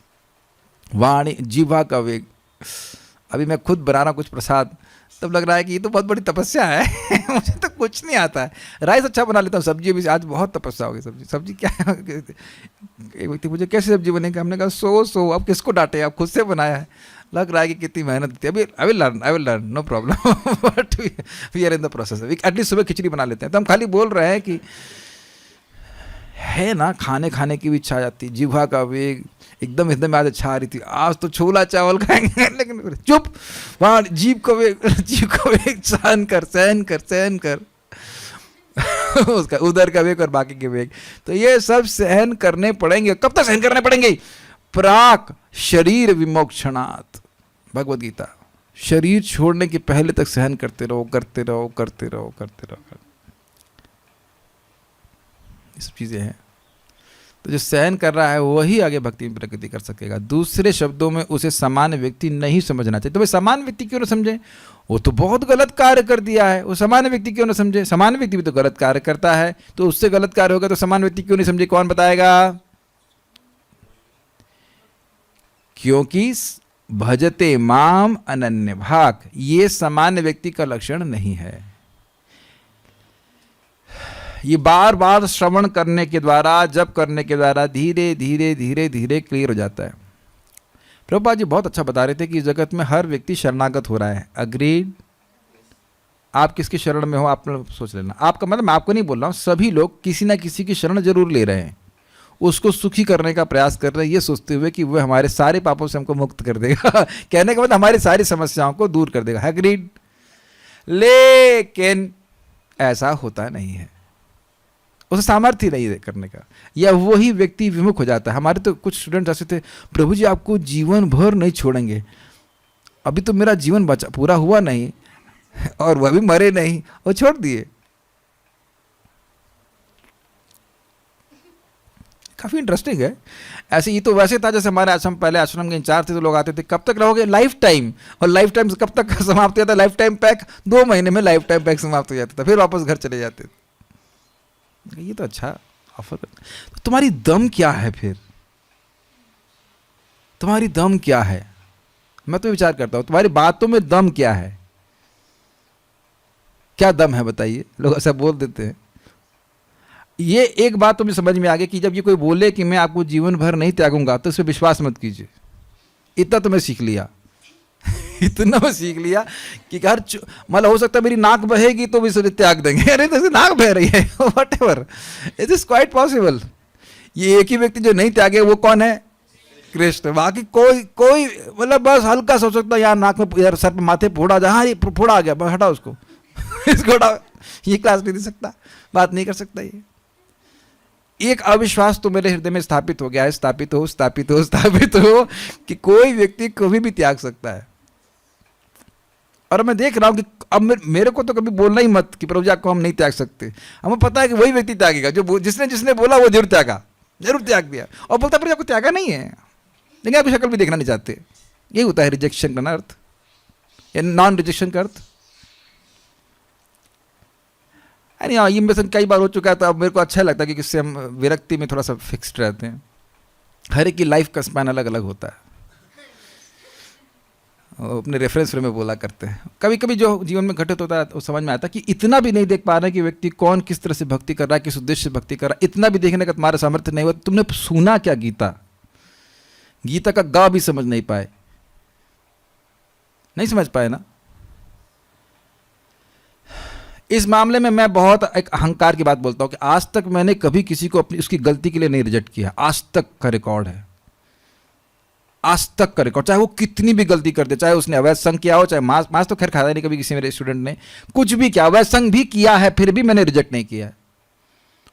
वाणी, जीवा का वेग। अभी मैं खुद बना रहा कुछ प्रसाद, तब लग रहा है कि ये तो बहुत बड़ी तपस्या है मुझे तो कुछ नहीं आता है। राइस अच्छा बना लेता हूँ, सब्जी भी आज बहुत तपस्या होगी। सब्जी क्या है? एक व्यक्ति मुझे कैसे सब्जी बनेगी, हमने कहा सो अब किसको डांटे, आप खुद से बनाया है। लग रहा है कि कितनी मेहनत थी। अभी I will learn, no problem, but we are in the process. At least सुबह खिचड़ी बना लेते हैं। तो हम खाली बोल रहे हैं कि है ना, खाने की भी इच्छा आ जाती, जिह्वा का वेग एकदम आज अच्छा आ रही थी, आज तो छोला चावल खाएंगे, लेकिन चुप, वहाँ जीभ का वेग सहन कर उसका उधर का वेग और बाकी के वेग, तो ये सब सहन करने पड़ेंगे। कब तक सहन करने पड़ेंगे? प्राक शरीर विमोक्षणात्, भगवद गीता। शरीर छोड़ने के पहले तक सहन करते रहो। ये सब चीजें हैं। तो जो सहन कर रहा है वही आगे भक्ति में प्रगति कर सकेगा। दूसरे शब्दों में उसे सामान्य व्यक्ति नहीं समझना चाहिए। तो भाई सामान्य व्यक्ति क्यों ना समझे? वो तो बहुत गलत कार्य कर दिया है, वो सामान्य व्यक्ति क्यों ना समझे? सामान्य व्यक्ति भी तो गलत कार्य करता है, तो उससे गलत कार्य होगा तो सामान्य व्यक्ति क्यों नहीं समझे? कौन बताएगा? क्योंकि भजते माम अनन्य भाग, ये सामान्य व्यक्ति का लक्षण नहीं है। ये बार बार श्रवण करने के द्वारा, जप करने के द्वारा धीरे धीरे क्लियर हो जाता है। प्रभुपाद जी बहुत अच्छा बता रहे थे कि इस जगत में हर व्यक्ति शरणागत हो रहा है। अग्रीड? आप किसकी शरण में हो आप सोच लेना। आपका मतलब, मैं आपको नहीं बोल रहा हूँ, सभी लोग किसी ना किसी की शरण जरूर ले रहे हैं, उसको सुखी करने का प्रयास कर रहे हैं, ये सोचते हुए कि वह हमारे सारे पापों से हमको मुक्त कर देगा कहने का मतलब हमारी सारी समस्याओं को दूर कर देगा। अग्रीड? लेकिन ऐसा होता नहीं है, उसे सामर्थ्य नहीं है करने का, या वही व्यक्ति विमुख हो जाता है। हमारे तो कुछ स्टूडेंट ऐसे थे, प्रभु जी आपको जीवन भर नहीं छोड़ेंगे। अभी तो मेरा जीवन बचा पूरा हुआ नहीं और वह भी मरे नहीं, वो छोड़ दिए। काफी इंटरेस्टिंग है। ऐसे ही तो वैसे था जैसे हमारे आश्रम, पहले आश्रम के इंचार्ज थे, तो लोग आते थे कब तक रहोगे? Life time. और लाइफ टाइम कब तक समाप्त हो जाता? लाइफ टाइम पैक 2 महीने में लाइफ टाइम पैक समाप्त हो जाता था, फिर वापस घर चले जाते थे। ये तो अच्छा ऑफर करते। तो तुम्हारी दम क्या है फिर? तुम्हारी दम क्या है? मैं तो विचार करता हूं तुम्हारी बातों में दम क्या है? क्या दम है बताइए? लोग ऐसा बोल देते हैं। ये एक बात तो मुझे समझ में आ गई कि जब ये कोई बोले कि मैं आपको जीवन भर नहीं त्यागूंगा, तो इस पर विश्वास मत कीजिए। इतना तो मैं सीख लिया इतना मैं सीख लिया कि हर मतलब हो सकता है मेरी नाक बहेगी तो भी इसे त्याग देंगे। अरे तो नाक बह रही है what ever, it is quite possible. ये एक ही व्यक्ति जो नहीं त्यागे वो कौन है? कृष्ण। बाकी कोई मतलब बस हल्का सा हो सकता है, यहाँ नाक में, यार सर पे, माथे फोड़ा, जहाँ फोड़ा आ गया, हटा उसको इसको हटा, ये क्लास नहीं दे सकता, बात नहीं कर सकता। ये एक अविश्वास तो मेरे हृदय में स्थापित हो गया है, स्थापित हो कि कोई व्यक्ति कभी भी त्याग सकता है। और मैं देख रहा हूँ कि अब मेरे को तो कभी बोलना ही मत कि प्रभु जी आपको हम नहीं त्याग सकते। हमें पता है कि वही व्यक्ति त्यागेगा जो जिसने जिसने बोला वो जरूर त्यागा, जरूर त्याग दिया, और बोलता प्रभु जी आपको त्यागा नहीं है, लेकिन आपकी शक्ल भी देखना नहीं चाहते। यही होता है रिजेक्शन का अर्थ, या नॉन रिजेक्शन का अर्थ। अरे हाँ, ये मेरे साथ कई बार हो चुका है, तो अब मेरे को अच्छा लगता है कि इससे हम विरक्ति में थोड़ा सा फिक्स्ड रहते हैं। हर एक की लाइफ का स्पैन अलग अलग होता है, अपने रेफरेंस में बोला करते हैं। कभी कभी जो जीवन में घटित होता है वो समझ में आता है कि इतना भी नहीं देख पा रहे कि व्यक्ति कौन किस तरह से भक्ति कर रहा है, किस उद्देश्य से भक्ति कर रहा है, इतना भी देखने का तुम्हारा सामर्थ्य नहीं हुआ। तुमने सुना क्या गीता, गीता का गा भी समझ नहीं पाए, नहीं समझ पाए ना। इस मामले में मैं बहुत एक अहंकार की बात बोलता हूं कि आज तक मैंने कभी किसी को अपनी उसकी गलती के लिए नहीं रिजेक्ट किया, आज तक का रिकॉर्ड है, आज तक का रिकॉर्ड। चाहे वो कितनी भी गलती कर दे, चाहे उसने अवैध संग किया हो, चाहे मांस तो खैर खाता नहीं कभी किसी मेरे स्टूडेंट ने, कुछ भी किया, अवैध संग भी किया है, फिर भी मैंने रिजेक्ट नहीं किया है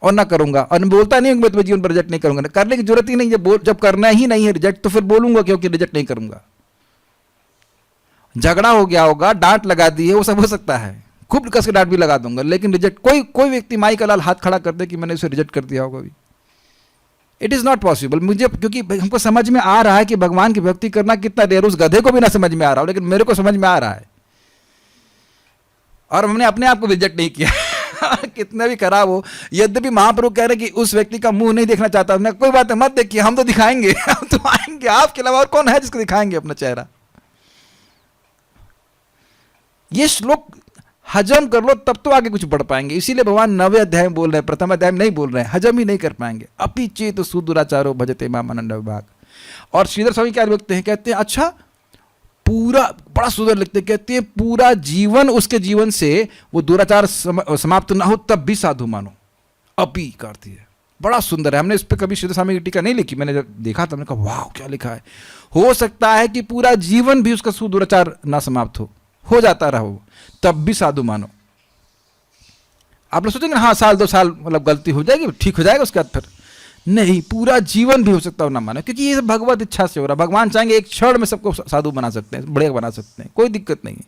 और ना करूंगा। और मैं बोलता नहीं हूं मैं तुम्हें जीवन पर रिजेक्ट नहीं करूंगा, करने की जरूरत ही नहीं है। जब करना ही नहीं है रिजेक्ट, तो फिर बोलूंगा क्योंकि रिजेक्ट नहीं करूंगा। झगड़ा हो गया होगा, डांट लगा दी है, वो सब हो सकता है, खूब कस के डांट भी लगा दूंगा, लेकिन रिजेक्ट कोई व्यक्ति माई का लाल हाथ खड़ा कर दे कि मैंने उसे रिजेक्ट कर दिया होगा भी, इट इज नॉट पॉसिबल। मुझे क्योंकि हमको समझ में आ रहा है कि भगवान की भक्ति करना कितना रेयर, उस गधे को भी ना समझ में आ रहा हो, लेकिन मेरे को समझ में आ रहा है, और हमने अपने आप को रिजेक्ट नहीं किया कितना भी खराब हो। यद्यपि महाप्रभु कह रहे कि उस व्यक्ति का मुंह नहीं देखना चाहता, मैं कोई बात है मत देखिए, हम तो दिखाएंगे हम तो आएंगे, आपके अलावा और कौन है जिसको दिखाएंगे अपना चेहरा। ये श्लोक हजम कर लो तब तो आगे कुछ बढ़ पाएंगे। इसीलिए भगवान 9वें अध्याय में बोल रहे हैं, प्रथम अध्याय में नहीं बोल रहे हैं, हजम ही नहीं कर पाएंगे। अपि चेत सुदुराचारो भजते माम आनंद विभाग। और श्रीधर स्वामी क्या लिखते हैं, कहते हैं अच्छा पूरा, बड़ा सुंदर लिखते हैं, कहते हैं पूरा जीवन उसके जीवन से वो दुराचार समाप्त ना हो तब भी साधु मानो। अपि करती है, बड़ा सुंदर है। हमने इस पर कभी श्रीधर स्वामी की टीका नहीं लिखी, मैंने जब देखा तो हमने कहा वाह क्या लिखा है। हो सकता है कि पूरा जीवन भी उसका सुदुराचार ना समाप्त हो जाता रहो तब भी साधु मानो। आप लोग सोचेंगे हाँ साल 2 साल मतलब गलती हो जाएगी ठीक हो जाएगा उसके बाद, फिर नहीं, पूरा जीवन भी हो सकता है ना मानो, क्योंकि ये सब भगवत इच्छा से हो रहा है। भगवान चाहेंगे एक क्षण में सबको साधु बना सकते हैं, बढ़िया बना सकते हैं, कोई दिक्कत नहीं है।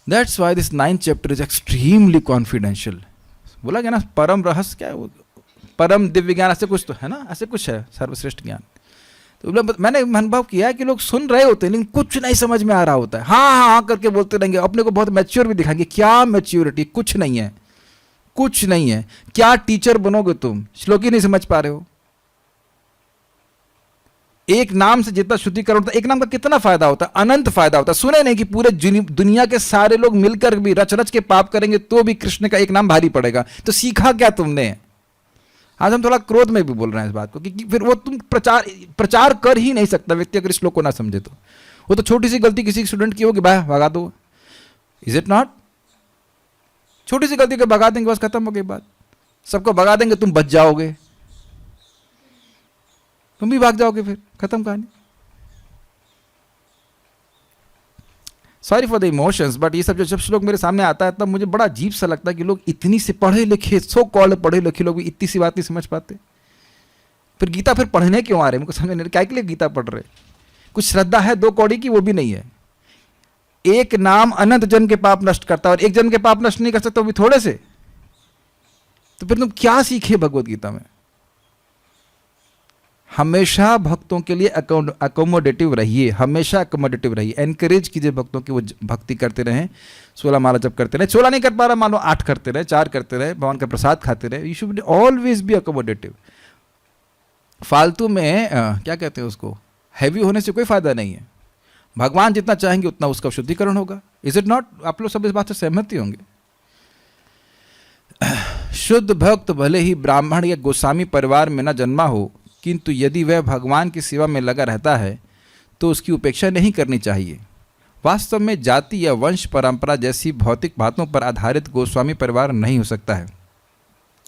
That's why this 9th chapter is extremely confidential. बोला गया ना परम रहस्य क्या है, परम दिव्य ज्ञान, ऐसे कुछ तो है ना, ऐसे कुछ है सर्वश्रेष्ठ ज्ञान। तो मैंने अनुभव किया है कि लोग सुन रहे होते हैं लेकिन कुछ नहीं समझ में आ रहा होता है, हाँ हाँ हाँ करके बोलते रहेंगे, अपने को बहुत मैच्योर भी दिखाएंगे। क्या मैच्योरिटी, कुछ नहीं है, कुछ नहीं है। क्या टीचर बनोगे तुम, श्लोक ही नहीं समझ पा रहे हो। एक नाम से जितना शुद्धिकरण होता है, एक नाम का कितना फायदा होता है, अनंत फायदा होता है। सुने नहीं कि पूरे दुनिया के सारे लोग मिलकर भी रच रच के पाप करेंगे तो भी कृष्ण का एक नाम भारी पड़ेगा। तो सीखा क्या तुमने। आज हम थोड़ा क्रोध में भी बोल रहे हैं इस बात को, क्योंकि फिर वो तुम प्रचार कर ही नहीं सकता व्यक्ति अगर इस श्लोक को ना समझे तो। वो तो छोटी सी गलती किसी स्टूडेंट की होगी, भाई भगा दो, इज इट नॉट। छोटी सी गलती को भगा देंगे बस खत्म हो गई बात। सबको भगा देंगे, तुम बच जाओगे, तुम भी भाग जाओगे, फिर खत्म कहानी। Sorry for the emotions, but ये सब जब श्लोक मेरे सामने आता है तब मुझे बड़ा अजीब सा लगता है कि लोग इतनी से पढ़े लिखे, सो कॉल्ड पढ़े लिखे लोग भी इतनी सी बात नहीं समझ पाते। फिर गीता फिर पढ़ने क्यों आ रहे हैं, मुझको समझ नहीं, क्या के लिए गीता पढ़ रहे। कुछ श्रद्धा है 2 कौड़ी की, वो भी नहीं है। एक नाम अनंत जन्म के पाप नष्ट करता है और एक जन्म के पाप नष्ट नहीं कर सकता, वो भी थोड़े से। तो फिर तुम क्या सीखे भगवत गीता में। हमेशा भक्तों के लिए अकोमोडेटिव रहिए, हमेशा अकोमोडेटिव रहिए। एनकरेज कीजिए भक्तों की वो भक्ति करते रहें, 16 माला जब करते रहे, 16 नहीं कर पा रहा मान लो 8 करते रहे, 4 करते रहे, भगवान का प्रसाद खाते रहे। You should always be accommodative. फालतू में क्या कहते हैं उसको, हैवी होने से कोई फायदा नहीं है। भगवान जितना चाहेंगे उतना उसका शुद्धिकरण होगा। Is it not. आप लोग सब इस बात से सहमत ही होंगे। शुद्ध भक्त भले ही ब्राह्मण या गोस्वामी परिवार में न जन्मा हो, किंतु यदि वह भगवान की सेवा में लगा रहता है तो उसकी उपेक्षा नहीं करनी चाहिए। वास्तव में जाति या वंश परंपरा जैसी भौतिक बातों पर आधारित गोस्वामी परिवार नहीं हो सकता है।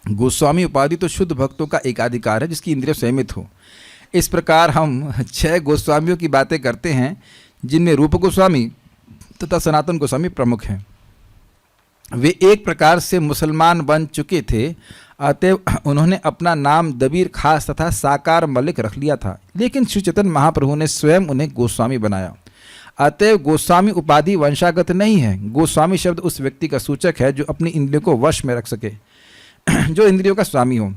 गोस्वामी उपाधि तो शुद्ध भक्तों का एकाधिकार है जिसकी इंद्रिय संयमित हो। इस प्रकार हम 6 गोस्वामियों की बातें करते हैं, जिनमें रूप गोस्वामी तथा सनातन गोस्वामी प्रमुख हैं। वे एक प्रकार से मुसलमान बन चुके थे, अतएव उन्होंने अपना नाम दबीर खास तथा साकार मलिक रख लिया था, लेकिन श्री चैतन्य महाप्रभु ने स्वयं उन्हें गोस्वामी बनाया। अतएव गोस्वामी उपाधि वंशागत नहीं है। गोस्वामी शब्द उस व्यक्ति का सूचक है जो अपनी इंद्रियों को वश में रख सके, जो इंद्रियों का स्वामी हो।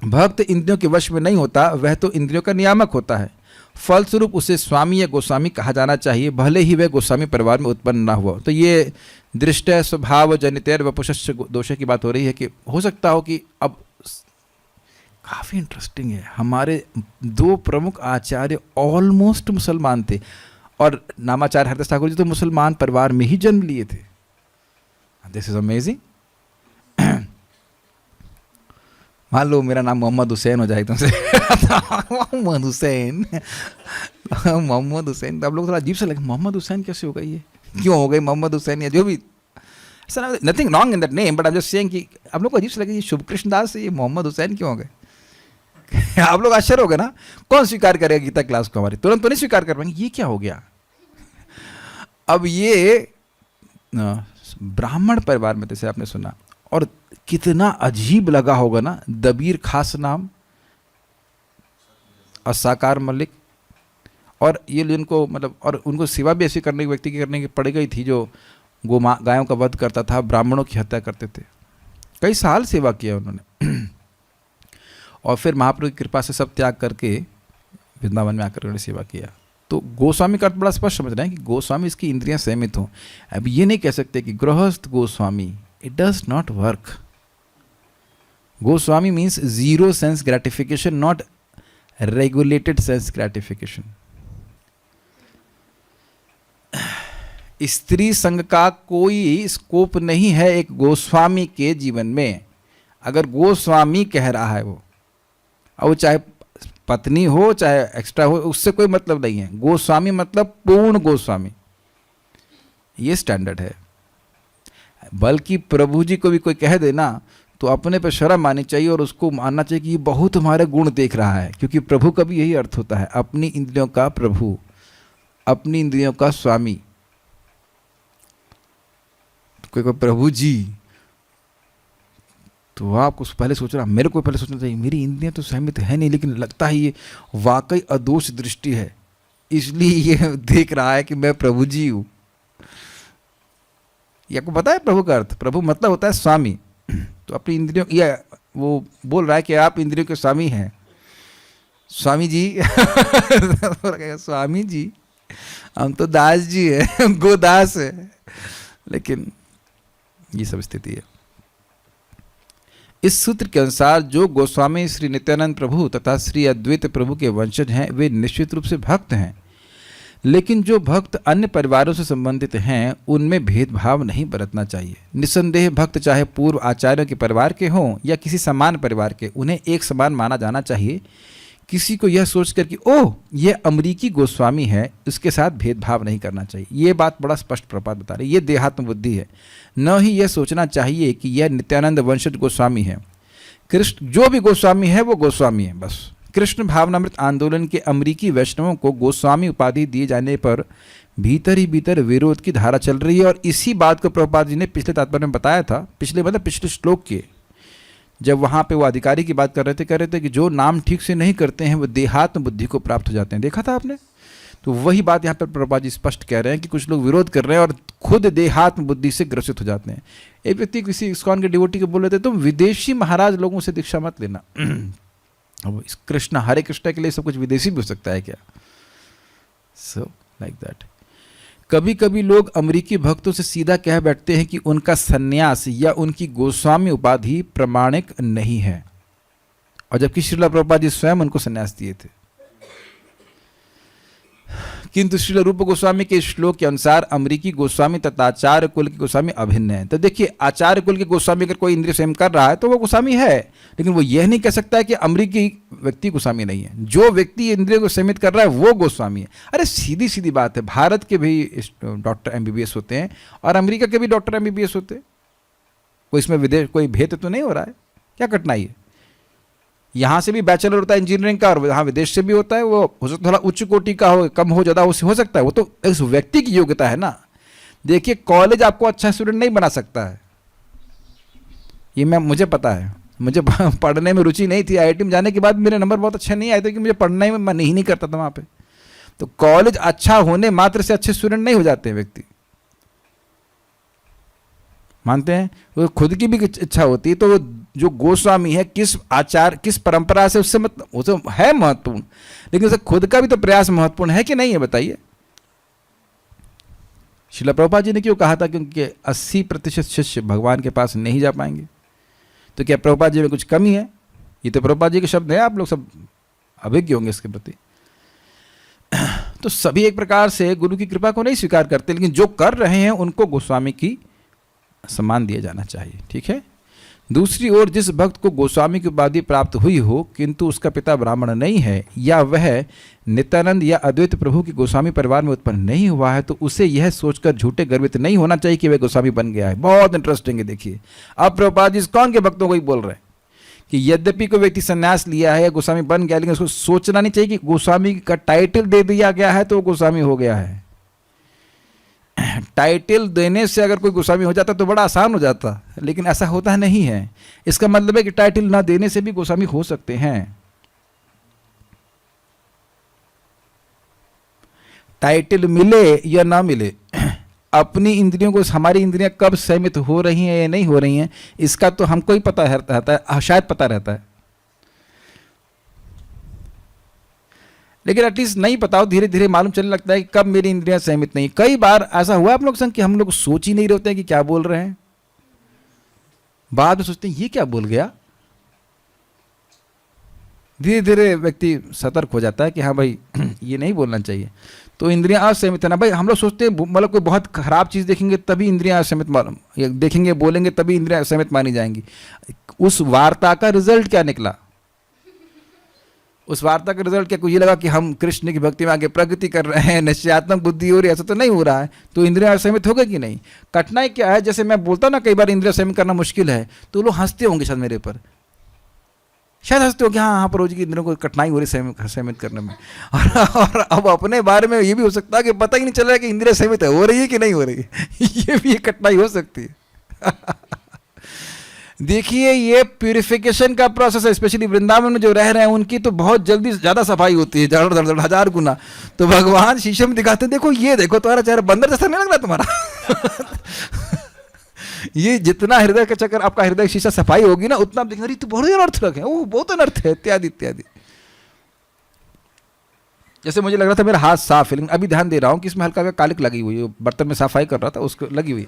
भक्त इंद्रियों के वश में नहीं होता, वह तो इंद्रियों का नियामक होता है। फलस्वरूप उसे स्वामी या गोस्वामी कहा जाना चाहिए, भले ही वह गोस्वामी परिवार में उत्पन्न ना हुआ। तो ये दृष्ट स्वभाव जनितेर वपुषस्य दोष की बात हो रही है कि हो सकता हो कि अब काफ़ी इंटरेस्टिंग है, हमारे दो प्रमुख आचार्य ऑलमोस्ट मुसलमान थे और नामाचार्य हरदास ठाकुर जी तो मुसलमान परिवार में ही जन्म लिए थे। This is amazing. मान लो मेरा नाम मोहम्मद हुसैन हो जाए तुमसे मोहम्मद हुसैन मोहम्मद हुसैन, तो आप लोग थोड़ा अजीब सा लगे, मोहम्मद हुसैन कैसे हो गई ये, क्यों हो गई मोहम्मद हुसैन या जो भी, ऐसा nothing wrong in that name, but I am just saying कि आप लोग को अजीब सा लगे ये शुभ कृष्ण दास ये मोहम्मद हुसैन क्यों हो गए आप लोग आश्चर्य हो गए ना। कौन स्वीकार करेगा गीता क्लास को हमारी, तुरंत तो नहीं स्वीकार कर पाएंगे, ये क्या हो गया। अब ये ब्राह्मण परिवार में जैसे आपने सुना, और कितना अजीब लगा होगा ना, दबीर खास नाम, असाकार मलिक, और ये जिनको मतलब, और उनको सेवा भी ऐसी करने की व्यक्ति की करने की पड़ गई थी जो गायों का वध करता था, ब्राह्मणों की हत्या करते थे। कई साल सेवा किया उन्होंने और फिर महाप्रभु की कृपा से सब त्याग करके वृंदावन में आकर उन्होंने सेवा किया। तो गोस्वामी का अर्थ बड़ा स्पष्ट समझ रहे हैं कि गोस्वामी इसकी इंद्रियां संयमित हों। अब ये नहीं कह सकते कि गृहस्थ Goswami, it does not work. Goswami means zero sense gratification, not regulated sense gratification. स्त्री संग का कोई स्कोप नहीं है एक गोस्वामी के जीवन में। अगर गोस्वामी कह रहा है वो, और वो चाहे पत्नी हो चाहे एक्स्ट्रा हो, उससे कोई मतलब नहीं है। गोस्वामी मतलब पूर्ण गोस्वामी, ये स्टैंडर्ड है। बल्कि प्रभु जी को भी कोई कह देना तो अपने पे शर्म आनी चाहिए और उसको मानना चाहिए कि ये बहुत हमारे गुण देख रहा है, क्योंकि प्रभु का भी यही अर्थ होता है, अपनी इंद्रियों का प्रभु, अपनी इंद्रियों का स्वामी। कोई प्रभु जी, तो आपको पहले सोच रहा, मेरे को पहले सोचना चाहिए मेरी इंद्रियां तो सहमित है नहीं, लेकिन लगता है ये वाकई अदोष दृष्टि है, इसलिए ये देख रहा है कि मैं प्रभु जी हूं। ये आपको पता है प्रभु का अर्थ? प्रभु मतलब होता है स्वामी। तो अपनी इंद्रियों, या वो बोल रहा है कि आप इंद्रियों के स्वामी हैं, स्वामी जी स्वामी जी, हम तो दास जी है, गोदास है। लेकिन ये सब स्थिति है। इस सूत्र के अनुसार जो गोस्वामी श्री नित्यानंद प्रभु तथा श्री अद्वैत प्रभु के वंशज हैं वे निश्चित रूप से भक्त हैं, लेकिन जो भक्त अन्य परिवारों से संबंधित हैं उनमें भेदभाव नहीं बरतना चाहिए। निस्संदेह भक्त चाहे पूर्व आचार्यों के परिवार के हों या किसी समान परिवार के, उन्हें एक समान माना जाना चाहिए। किसी को यह सोचकर कि ओह यह अमरीकी गोस्वामी है, उसके साथ भेदभाव नहीं करना चाहिए। ये बात बड़ा स्पष्ट प्रपात बता रही है, ये देहात्म बुद्धि है। न ही यह सोचना चाहिए कि यह नित्यानंद वंशज गोस्वामी है। कृष्ण जो भी गोस्वामी है वो गोस्वामी है बस। कृष्ण भावनामृत आंदोलन के अमरीकी वैष्णवों को गोस्वामी उपाधि दिए जाने पर भीतर ही भीतर विरोध की धारा चल रही है, और इसी बात को प्रभुपाद जी ने पिछले तात्पर्य में बताया था, पिछले श्लोक के, जब वहाँ पे वो अधिकारी की बात कर रहे थे कि जो नाम ठीक से नहीं करते हैं वो देहात्म बुद्धि को प्राप्त हो जाते हैं। देखा था आपने? तो वही बात यहाँ पर प्रभुपाद जी स्पष्ट कह रहे हैं कि कुछ लोग विरोध कर रहे हैं और खुद देहात्म बुद्धि से ग्रसित हो जाते हैं। एक व्यक्ति किसी इस्कॉन के डिवोटी को बोल रहे थे, तुम विदेशी महाराज लोगों से दीक्षा मत लेना। अब इस कृष्ण, हरे कृष्ण के लिए सब कुछ विदेशी भी हो सकता है क्या? So like that. कभी कभी लोग अमरीकी भक्तों से सीधा कह बैठते हैं कि उनका सन्यास या उनकी गोस्वामी उपाधि प्रमाणिक नहीं है, और जबकि श्रील प्रभुपाद जी स्वयं उनको सन्यास दिए थे। किंतु श्रील रूप गोस्वामी के श्लोक के अनुसार अमरीकी गोस्वामी तथा आचार्य कुल के गोस्वामी अभिन्न है। तो देखिए, आचार्य कुल के गोस्वामी अगर कोई इंद्रिय संयम कर रहा है तो वो गोस्वामी है, लेकिन वो यह नहीं कह सकता है कि अमरीकी व्यक्ति गोस्वामी नहीं है। जो व्यक्ति इंद्रियों को संयमित कर रहा है वो गोस्वामी है। अरे सीधी सीधी बात है, भारत के भी डॉक्टर MBBS होते हैं और अमेरिका के भी डॉक्टर MBBS होते हैं। कोई इसमें विदेश कोई भेद तो नहीं हो रहा है, क्या कठिनाई है? यहाँ से भी बैचलर होता है इंजीनियरिंग का और यहाँ विदेश से भी होता है। वो हो सकता थोड़ा उच्च कोटि का हो, कम हो, ज़्यादा हो सकता है, वो तो इस व्यक्ति की योग्यता है ना। देखिए, कॉलेज आपको अच्छा स्टूडेंट नहीं बना सकता है, ये मुझे पता है। मुझे पढ़ने में रुचि नहीं थी, IIT में जाने के बाद मेरे नंबर बहुत अच्छे नहीं आए थे कि मुझे पढ़ने में मन ही नहीं करता था वहाँ पे। तो कॉलेज अच्छा होने मात्र से अच्छे स्टूडेंट नहीं हो जाते हैं व्यक्ति, मानते हैं? वो खुद की भी इच्छा होती है, तो वो जो गोस्वामी है किस आचार किस परंपरा से, उससे मतलब वो तो है महत्वपूर्ण, लेकिन उसे खुद का भी तो प्रयास महत्वपूर्ण है कि नहीं है, बताइए। श्रील प्रभुपाद जी ने क्यों कहा था कि उनके 80% शिष्य भगवान के पास नहीं जा पाएंगे? तो क्या प्रभुपाद जी में कुछ कमी है? ये तो प्रभुपाद जी के शब्द हैं, आप लोग सब अभिज्ञ होंगे इसके प्रति। तो सभी एक प्रकार से गुरु की कृपा को नहीं स्वीकार करते, लेकिन जो कर रहे हैं उनको गोस्वामी की सम्मान दिया जाना चाहिए, ठीक है। दूसरी ओर जिस भक्त को गोस्वामी की उपाधि प्राप्त हुई हो किंतु उसका पिता ब्राह्मण नहीं है, या वह नित्यानंद या अद्वैत प्रभु की गोस्वामी परिवार में उत्पन्न नहीं हुआ है, तो उसे यह सोचकर झूठे गर्वित नहीं होना चाहिए कि वह गोस्वामी बन गया है। बहुत इंटरेस्टिंग है, देखिए अब प्रभुपाद जी कौन के भक्तों को ही बोल रहे हैं कि यद्यपि कोई व्यक्ति संन्यास लिया है या गोस्वामी बन गया, लेकिन उसको सोचना नहीं चाहिए कि गोस्वामी का टाइटल दे दिया गया है तो वो गोस्वामी हो गया है। टाइटल देने से अगर कोई गोस्वामी हो जाता तो बड़ा आसान हो जाता, लेकिन ऐसा होता नहीं है। इसका मतलब है कि टाइटल ना देने से भी गोस्वामी हो सकते हैं। टाइटल मिले या ना मिले, अपनी इंद्रियों को, हमारी इंद्रियां कब सहमित हो रही हैं या नहीं हो रही हैं, इसका तो हमको ही पता रहता है, शायद पता रहता है, लेकिन एटलीस्ट नहीं पता हो, धीरे धीरे मालूम चलने लगता है कि कब मेरी इंद्रियां सहमित नहीं। कई बार ऐसा हुआ आप लोग संग कि हम लोग सोच ही नहीं रहते हैं कि क्या बोल रहे हैं, बाद में सोचते हैं ये क्या बोल गया। धीरे धीरे व्यक्ति सतर्क हो जाता है कि हाँ भाई ये नहीं बोलना चाहिए। तो इंद्रियां असहमित है ना भाई, हम लोग सोचते हैं मतलब कोई बहुत खराब चीज़ देखेंगे तभी इंद्रियां असहमित देखेंगे बोलेंगे तभी इंद्रियां असहमित मानी जाएंगी। उस वार्ता का रिजल्ट क्या निकला? उस वार्ता का रिजल्ट क्या? कुछ ये लगा कि हम कृष्ण की भक्ति में आगे प्रगति कर रहे हैं, निश्चयात्मक बुद्धि हो रही है, ऐसा तो नहीं हो रहा है, तो इंद्रियां असहमित हो गई कि नहीं? कठिनाई क्या है, जैसे मैं बोलता ना कई बार इंद्रियां सहमित करना मुश्किल है, तो लोग हंसते होंगे शायद मेरे पर, शायद हंसते हो कि हाँ हाँ परोज की इंद्रियों को कठिनाई हो रही है सहमित करने में। और अब अपने बारे में ये भी हो सकता है कि पता ही नहीं चल रहा है कि इंद्रियां सहमित हो रही है कि नहीं हो रही है। ये भी एक कठिनाई हो सकती है। देखिए ये प्यूरिफिकेशन का प्रोसेस है, स्पेशली वृंदावन में जो रह रहे हैं उनकी तो बहुत जल्दी ज़्यादा सफाई होती है, जड़ दड़ 1000 गुना। तो भगवान शीशे में दिखाते हैं, देखो ये देखो तुम्हारा चेहरा बंदर जैसा नहीं लग रहा तुम्हारा। ये जितना हृदय का चक्कर, आपका हृदय शीशा सफाई होगी ना, उतना आप देखेंगे तो बहुत अनर्थ रखे, ओह बहुत अनर्थ है, इत्यादि इत्यादि। जैसे मुझे लग रहा था मेरा हाथ साफ है, लेकिन अभी ध्यान दे रहा हूँ कि इसमें हल्का कालिक लगी हुई है, बर्तन में सफाई कर रहा था उसको लगी हुई,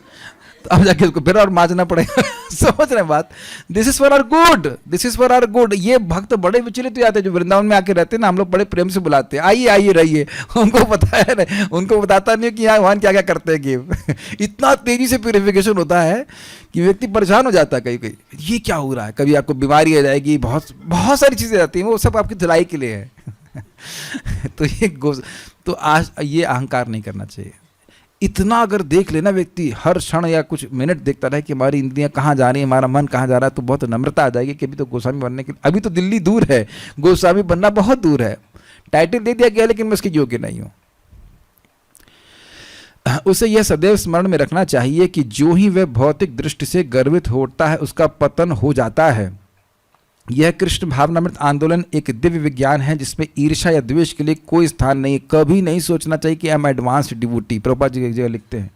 तो अब जाके उसको फिर और मांजना पड़ेगा। समझ रहे बात? This is for our good, this is for our good. ये भक्त बड़े विचलित हो जाते हैं जो वृंदावन में आके रहते हैं ना, हम लोग बड़े प्रेम से बुलाते हैं, आइए आइए रहिए। उनको पता है ना, उनको बताता नहीं कि यहाँ भगवान क्या क्या करते हैं कि इतना तेजी से प्यूरिफिकेशन होता है कि व्यक्ति परेशान हो जाता है कहीं कहीं, ये क्या हो रहा है, कभी आपको बीमारी आ जाएगी, बहुत बहुत सारी चीज़ें आती हैं, वो सब आपकी धुलाई के लिए है। तो आज ये अहंकार नहीं करना चाहिए। इतना अगर देख लेना व्यक्ति, हर क्षण या कुछ मिनट देखता रहे कि हमारी इंद्रियां कहाँ जा रही है, हमारा मन कहाँ जा रहा है, तो बहुत नम्रता आ जाएगी कि अभी तो गोस्वामी बनने के, अभी तो दिल्ली दूर है, गोस्वामी बनना बहुत दूर है। टाइटल दे दिया गया लेकिन मैं उसकी योग्य नहीं हूँ। उसे यह सदैव स्मरण में रखना चाहिए कि जो ही वह भौतिक दृष्टि से गर्वित होता है उसका पतन हो जाता है। यह कृष्ण भावनामृत आंदोलन एक दिव्य विज्ञान है जिसमें ईर्ष्या या द्वेष के लिए कोई स्थान नहीं। कभी नहीं सोचना चाहिए कि I am advanced devotee. Prabhupada ji एक जगह लिखते हैं,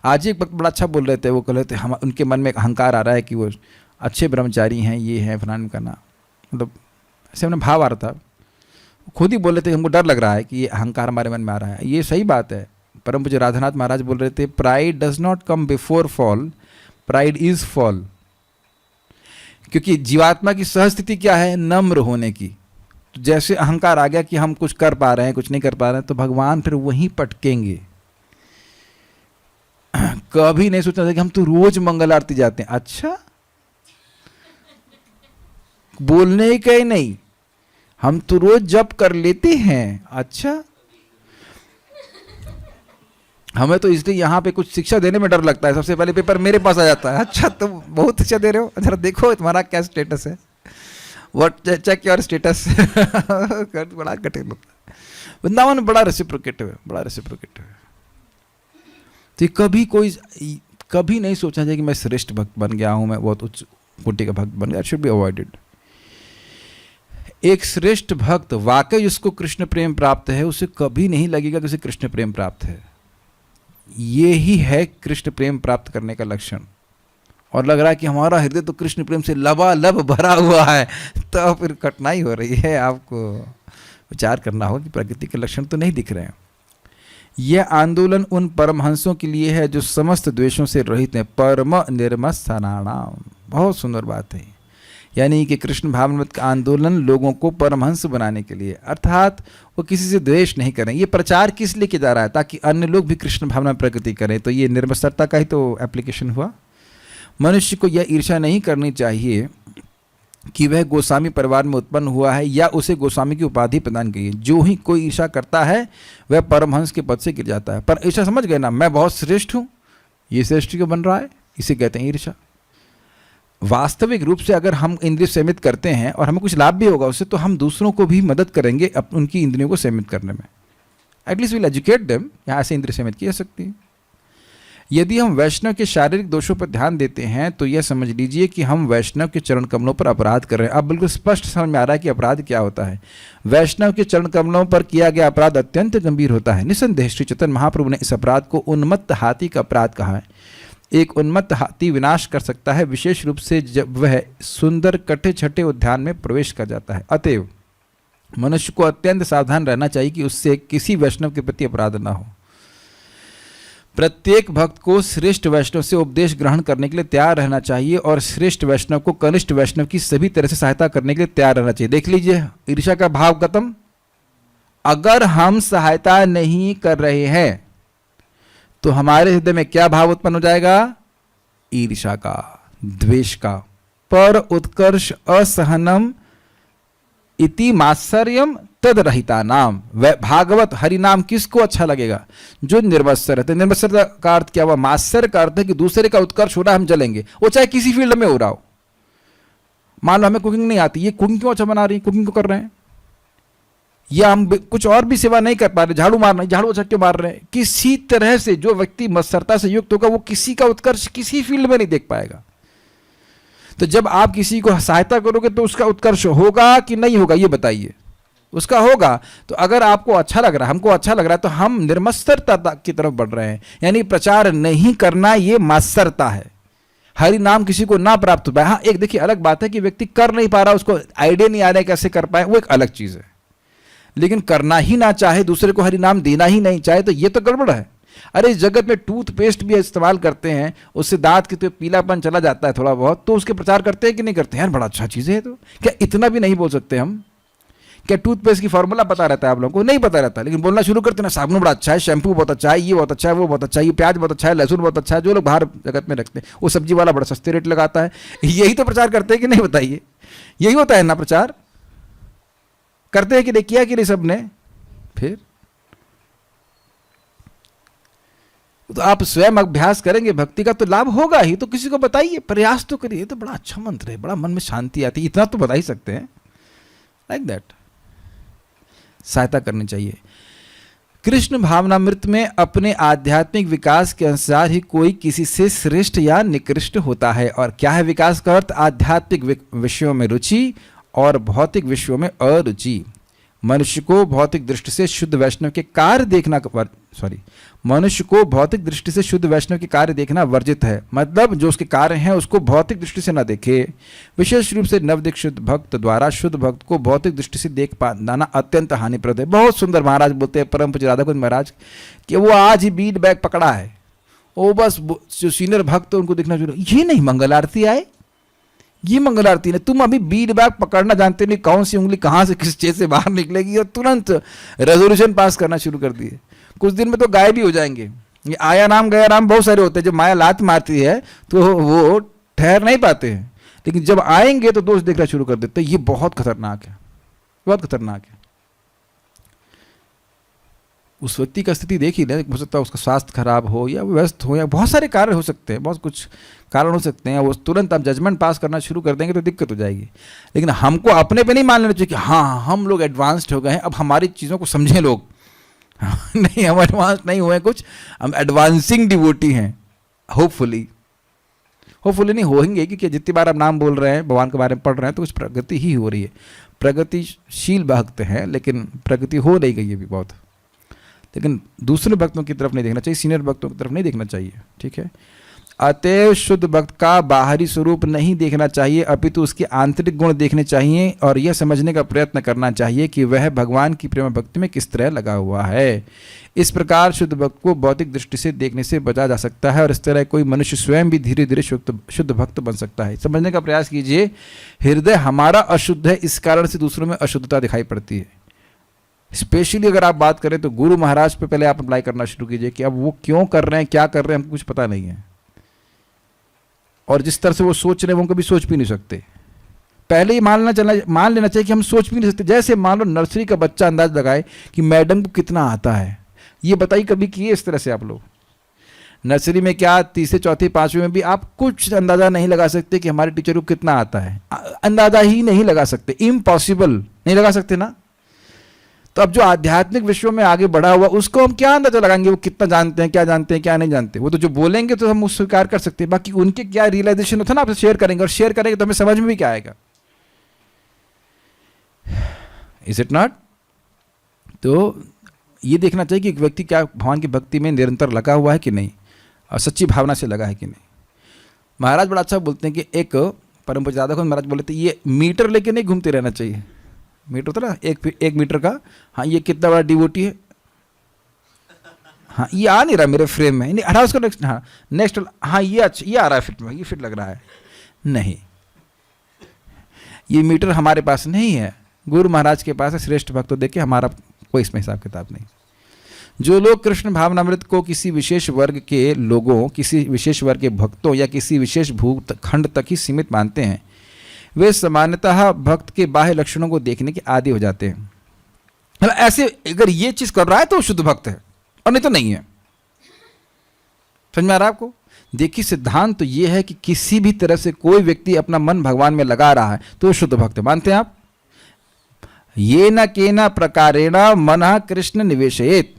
आज एक वक्त बड़ा अच्छा बोल रहे थे, वो कह रहे थे हम उनके मन में एक अहंकार आ रहा है कि वो अच्छे ब्रह्मचारी हैं, ये हैं फलान करना, मतलब ऐसे उन्हें भाव आ रहा था, खुद ही बोल रहे थे हमको डर लग रहा है कि ये अहंकार हमारे मन में आ रहा है। ये सही बात है। परम पूज्य राधानाथ महाराज बोल रहे थे, pride does not come before fall, pride is fall. क्योंकि जीवात्मा की सहस्थिति क्या है? नम्र होने की। तो जैसे अहंकार आ गया कि हम कुछ कर पा रहे हैं, कुछ नहीं कर पा रहे हैं, तो भगवान फिर वहीं पटकेंगे। कभी नहीं सोचना था कि हम तो रोज मंगल आरती जाते हैं, अच्छा बोलने का ही नहीं, हम तो रोज जप कर लेते हैं, अच्छा हमें तो इसलिए यहाँ पे कुछ शिक्षा देने में डर लगता है, सबसे पहले पेपर मेरे पास आ जाता है, अच्छा तुम बहुत शिक्षा दे रहे हो, जरा देखो तुम्हारा क्या स्टेटस है, व्हाट चेक योर स्टेटस। बड़ा कठिन होता है। वृंदावन बड़ा रेसिप्रोकेटिव है, बड़ा रेसिप्रोकेटिव है। तो कभी नहीं सोचना चाहिए कि मैं श्रेष्ठ भक्त बन गया हूँ, मैं बहुत उच्च कोटि का भक्त बन गया। It should be avoided. एक श्रेष्ठ भक्त वाकई जिसको कृष्ण प्रेम प्राप्त है, उसे कभी नहीं लगेगा कि उसे कृष्ण प्रेम प्राप्त है। ये ही है कृष्ण प्रेम प्राप्त करने का लक्षण। और लग रहा है कि हमारा हृदय तो कृष्ण प्रेम से लबालब भरा हुआ है, तो फिर कठिनाई हो रही है। आपको विचार करना होगा कि प्रकृति के लक्षण तो नहीं दिख रहे हैं। यह आंदोलन उन परमहंसों के लिए है जो समस्त द्वेषों से रहित हैं, परम निर्मत्सनाणाम। बहुत सुंदर बात है। यानी कि कृष्ण भावनामृत का आंदोलन लोगों को परमहंस बनाने के लिए, अर्थात वो किसी से द्वेष नहीं करें। ये प्रचार किस लिए किया जा रहा है? ताकि अन्य लोग भी कृष्ण भावना प्रकृति करें। तो ये निर्मत्सरता का ही तो एप्लीकेशन हुआ। मनुष्य को यह ईर्ष्या नहीं करनी चाहिए कि वह गोस्वामी परिवार में उत्पन्न हुआ है या उसे गोस्वामी की उपाधि प्रदान की है। जो ही कोई ईर्ष्या करता है वह परमहंस के पद से गिर जाता है। पर ईर्ष्या समझ गए ना, मैं बहुत श्रेष्ठ हूँ, ये श्रेष्ठ क्यों बन रहा है? इसे कहते हैं ईर्ष्या। वास्तविक रूप से अगर हम इंद्रिय संयमित करते हैं और हमें कुछ लाभ भी होगा उससे, तो हम दूसरों को भी मदद करेंगे उनकी इंद्रियों को संयमित करने में। At least will educate them. यहाँ से इंद्रिय संयमित की जा सकती है। यदि हम वैष्णव के शारीरिक दोषों पर ध्यान देते हैं तो यह समझ लीजिए कि हम वैष्णव के चरण कमलों पर अपराध कर रहे हैं। अब बिल्कुल स्पष्ट समझ में आ रहा है कि अपराध क्या होता है। वैष्णव के चरण कमलों पर किया गया अपराध अत्यंत गंभीर होता है। निसंदेह श्री चैतन्य महाप्रभु ने इस अपराध को उन्मत्त हाथी का अपराध कहा है। एक उन्मत्त हाथी विनाश कर सकता है, विशेष रूप से जब वह सुंदर कटे छठे उद्यान में प्रवेश कर जाता है। अतएव मनुष्य को अत्यंत सावधान रहना चाहिए कि उससे किसी वैष्णव के प्रति अपराध न हो। प्रत्येक भक्त को श्रेष्ठ वैष्णव से उपदेश ग्रहण करने के लिए तैयार रहना चाहिए और श्रेष्ठ वैष्णव को कनिष्ठ वैष्णव की सभी तरह से सहायता करने के लिए तैयार रहना चाहिए। देख लीजिए, ईर्ष्या का भाव खत्म। अगर हम सहायता नहीं कर रहे हैं तो हमारे हृदय में क्या भाव उत्पन्न हो जाएगा? ईर्ष्या का, द्वेष का। पर उत्कर्ष असहनम इति मात्सर्यम तद रहिता नाम। वह भागवत हरि नाम किसको अच्छा लगेगा? जो निर्मत्सर है। निर्मत्सर का अर्थ क्या हुआ? मात्सर्य का अर्थ है कि दूसरे का उत्कर्ष हो रहा है हम जलेंगे, वो चाहे किसी फील्ड में हो रहा हो। मान लो हमें कुकिंग नहीं आती, ये कुकिंग क्यों अच्छा बना रही है, कुकिंग क्यों कर रहे हैं? या हम कुछ और भी सेवा नहीं कर पा रहे, झाड़ू मारना, झाड़ू अच्छा क्यों मार रहे हैं? किसी तरह से जो व्यक्ति मत्सरता से युक्त होगा वो किसी का उत्कर्ष किसी फील्ड में नहीं देख पाएगा। तो जब आप किसी को सहायता करोगे तो उसका उत्कर्ष होगा कि नहीं होगा, ये बताइए। उसका होगा। तो अगर आपको अच्छा लग रहा है, हमको अच्छा लग रहा है, तो हम निर्मत्सरता की तरफ बढ़ रहे हैं। यानी प्रचार नहीं करना ये मत्सरता है। हरि नाम किसी को ना प्राप्त हो पाए। हाँ, एक देखिए अलग बात है कि व्यक्ति कर नहीं पा रहा, उसको आइडिया नहीं आ रहा है कैसे कर पाए, वो एक अलग चीज है। लेकिन करना ही ना चाहे, दूसरे को हरि नाम देना ही नहीं चाहे, तो ये तो गड़बड़ है। अरे इस जगत में टूथपेस्ट भी इस्तेमाल करते हैं, उससे दांत की तो पीलापन चला जाता है थोड़ा बहुत, तो उसके प्रचार करते हैं कि नहीं करते हैं? यार बड़ा अच्छा चीज़ है। तो क्या इतना भी नहीं बोल सकते हम? क्या टूथपेस्ट की फॉर्मूला पता रहता है आप लोगों को? नहीं पता रहता, लेकिन बोलना शुरू करते ना, साबुन बड़ा अच्छा है, शैम्पू बहुत अच्छा है, ये बहुत अच्छा है, वो बहुत अच्छा है, ये प्याज बहुत अच्छा है, लहसुन बहुत अच्छा है। जो लोग बाहर जगत में रखते हैं, वो सब्जी वाला बड़ा सस्ते रेट लगाता है, यही तो प्रचार करते हैं कि नहीं? बताइए, यही होता है ना प्रचार? करते हैं कि नहीं? किया कि नहीं सबने? फिर तो आप स्वयं अभ्यास करेंगे भक्ति का तो लाभ होगा ही। तो किसी को बताइए, प्रयास तो करिए। तो बड़ा अच्छा मंत्र है, बड़ा मन में शांति आती है, इतना तो बता ही सकते हैं। लाइक दैट सहायता करनी चाहिए। कृष्ण भावनामृत में अपने आध्यात्मिक विकास के अनुसार ही कोई किसी से श्रेष्ठ या निकृष्ट होता है। और क्या है विकास का अर्थ? आध्यात्मिक विषयों में रुचि और भौतिक विषयों में अरुचि। मनुष्य को भौतिक दृष्टि से शुद्ध वैष्णव के कार्य देखना मनुष्य को भौतिक दृष्टि से शुद्ध वैष्णव के कार्य देखना वर्जित है। मतलब जो उसके कार्य हैं उसको भौतिक दृष्टि से न देखे। विशेष रूप से नवदीक्षित शुद्ध भक्त द्वारा शुद्ध भक्त को भौतिक दृष्टि से देख पाना अत्यंत हानिप्रद है। बहुत सुंदर महाराज बोलते हैं, परम पूज्य राधा कुंज महाराज, कि वो आज ही बीट बैग पकड़ा है, वो बस जो सीनियर भक्त उनको देखना शुरू। ये नहीं मंगल आरती आए, ये मंगल आरती ने, तुम अभी बीट बैग पकड़ना जानते नहीं, कौन सी उंगली कहाँ से किस चीज से बाहर निकलेगी, और तुरंत रेजोल्यूशन पास करना शुरू कर दिए। कुछ दिन में तो गायब भी हो जाएंगे। ये आया नाम गया नाम बहुत सारे होते हैं, जब माया लात मारती है तो वो ठहर नहीं पाते हैं, लेकिन जब आएंगे तो दोष देखना शुरू कर देते हैं। ये बहुत खतरनाक है, बहुत खतरनाक है। उस व्यक्ति का स्थिति देख ही ले, हो सकता है उसका स्वास्थ्य खराब हो या व्यस्त हो, या बहुत सारे कारण हो सकते हैं, बहुत कुछ कारण हो सकते हैं। वो तुरंत आप जजमेंट पास करना शुरू कर देंगे तो दिक्कत हो जाएगी। लेकिन हमको अपने पे नहीं मान लेना चाहिए कि हाँ हम लोग एडवांस्ड हो गए हैं, अब हमारी चीज़ों को समझें लोग। नहीं, हम एडवांस नहीं हुए कुछ, हम एडवांसिंग डिवोटी हैं। होपफुली होपफुली नहीं होंगे, क्योंकि जितनी बार आप नाम बोल रहे हैं, भगवान के बारे में पढ़ रहे हैं, तो कुछ प्रगति ही हो रही है। प्रगतिशील भक्त हैं, लेकिन प्रगति हो नहीं गई है भी बहुत। लेकिन दूसरे भक्तों की तरफ नहीं देखना चाहिए, सीनियर भक्तों की तरफ नहीं देखना चाहिए, ठीक है। अतएव शुद्ध भक्त का बाहरी स्वरूप नहीं देखना चाहिए, अपितु उसके आंतरिक गुण देखने चाहिए और यह समझने का प्रयत्न करना चाहिए कि वह भगवान की प्रेम भक्ति में किस तरह लगा हुआ है। इस प्रकार शुद्ध भक्त को भौतिक दृष्टि से देखने से बचा जा सकता है और इस तरह कोई मनुष्य स्वयं भी धीरे धीरे शुद्ध भक्त बन सकता है। समझने का प्रयास कीजिए, हृदय हमारा अशुद्ध है, इस कारण से दूसरों में अशुद्धता दिखाई पड़ती है। स्पेशली अगर आप बात करें तो गुरु महाराज पे पहले आप अप्लाई करना शुरू कीजिए कि अब वो क्यों कर रहे हैं, क्या कर रहे हैं, हमको कुछ पता नहीं है, और जिस तरह से वो सोच रहे हैं वो कभी सोच भी नहीं सकते। पहले ही मान लेना चाहिए कि हम सोच भी नहीं सकते। जैसे मान लो नर्सरी का बच्चा अंदाज लगाए कि मैडम को कितना आता है, ये बताइए कभी किए इस तरह से आप लोग? नर्सरी में क्या, तीसरे चौथी पांचवी में भी आप कुछ अंदाजा नहीं लगा सकते कि हमारे टीचर को कितना आता है, अंदाजा ही नहीं लगा सकते, इम्पॉसिबल, नहीं लगा सकते ना। तो अब जो आध्यात्मिक विश्व में आगे बढ़ा हुआ उसको हम क्या अंदाजा लगाएंगे, वो कितना जानते हैं, क्या जानते हैं, क्या नहीं जानते। वो तो जो बोलेंगे तो हम उस स्वीकार कर सकते हैं, बाकी उनके क्या रियलाइजेशन होता है ना, आपसे शेयर करेंगे, और शेयर करेंगे तो हमें समझ में भी क्या आएगा। Is it not? तो ये देखना चाहिए कि एक व्यक्ति क्या भगवान की भक्ति में निरंतर लगा हुआ है कि नहीं, और सच्ची भावना से लगा है कि नहीं। महाराज बड़ा अच्छा बोलते हैं कि एक परम पूज्य दादा महाराज बोले थे, ये मीटर लेके नहीं घूमते रहना चाहिए। मीटर होता ना, एक मीटर का, हाँ ये कितना बड़ा डिवोटी है, हाँ ये आ नहीं रहा मेरे फ्रेम में, नहीं हटा उसको, नेक्स्ट, हाँ नेक्स्ट, हाँ ये अच्छा, ये आ रहा है फिट में, ये फिट लग रहा है। नहीं, ये मीटर हमारे पास नहीं है, गुरु महाराज के पास है। श्रेष्ठ भक्त तो देखे, हमारा कोई इसमें हिसाब किताब नहीं। जो लोग कृष्ण भावनामृत को किसी विशेष वर्ग के लोगों, किसी विशेष वर्ग के भक्तों या किसी विशेष भूखंड तक ही सीमित मानते हैं, वे सामान्यतः भक्त के बाह्य लक्षणों को देखने के आदी हो जाते हैं। मतलब ऐसे अगर ये चीज कर रहा है तो शुद्ध भक्त है, और नहीं तो नहीं है। समझ में आ रहा है आपको? देखिए सिद्धांत तो ये है कि किसी भी तरह से कोई व्यक्ति अपना मन भगवान में लगा रहा है तो वो शुद्ध भक्त है। मानते हैं आप? ये न केना प्रकारेण मनः कृष्ण निवेशयेत,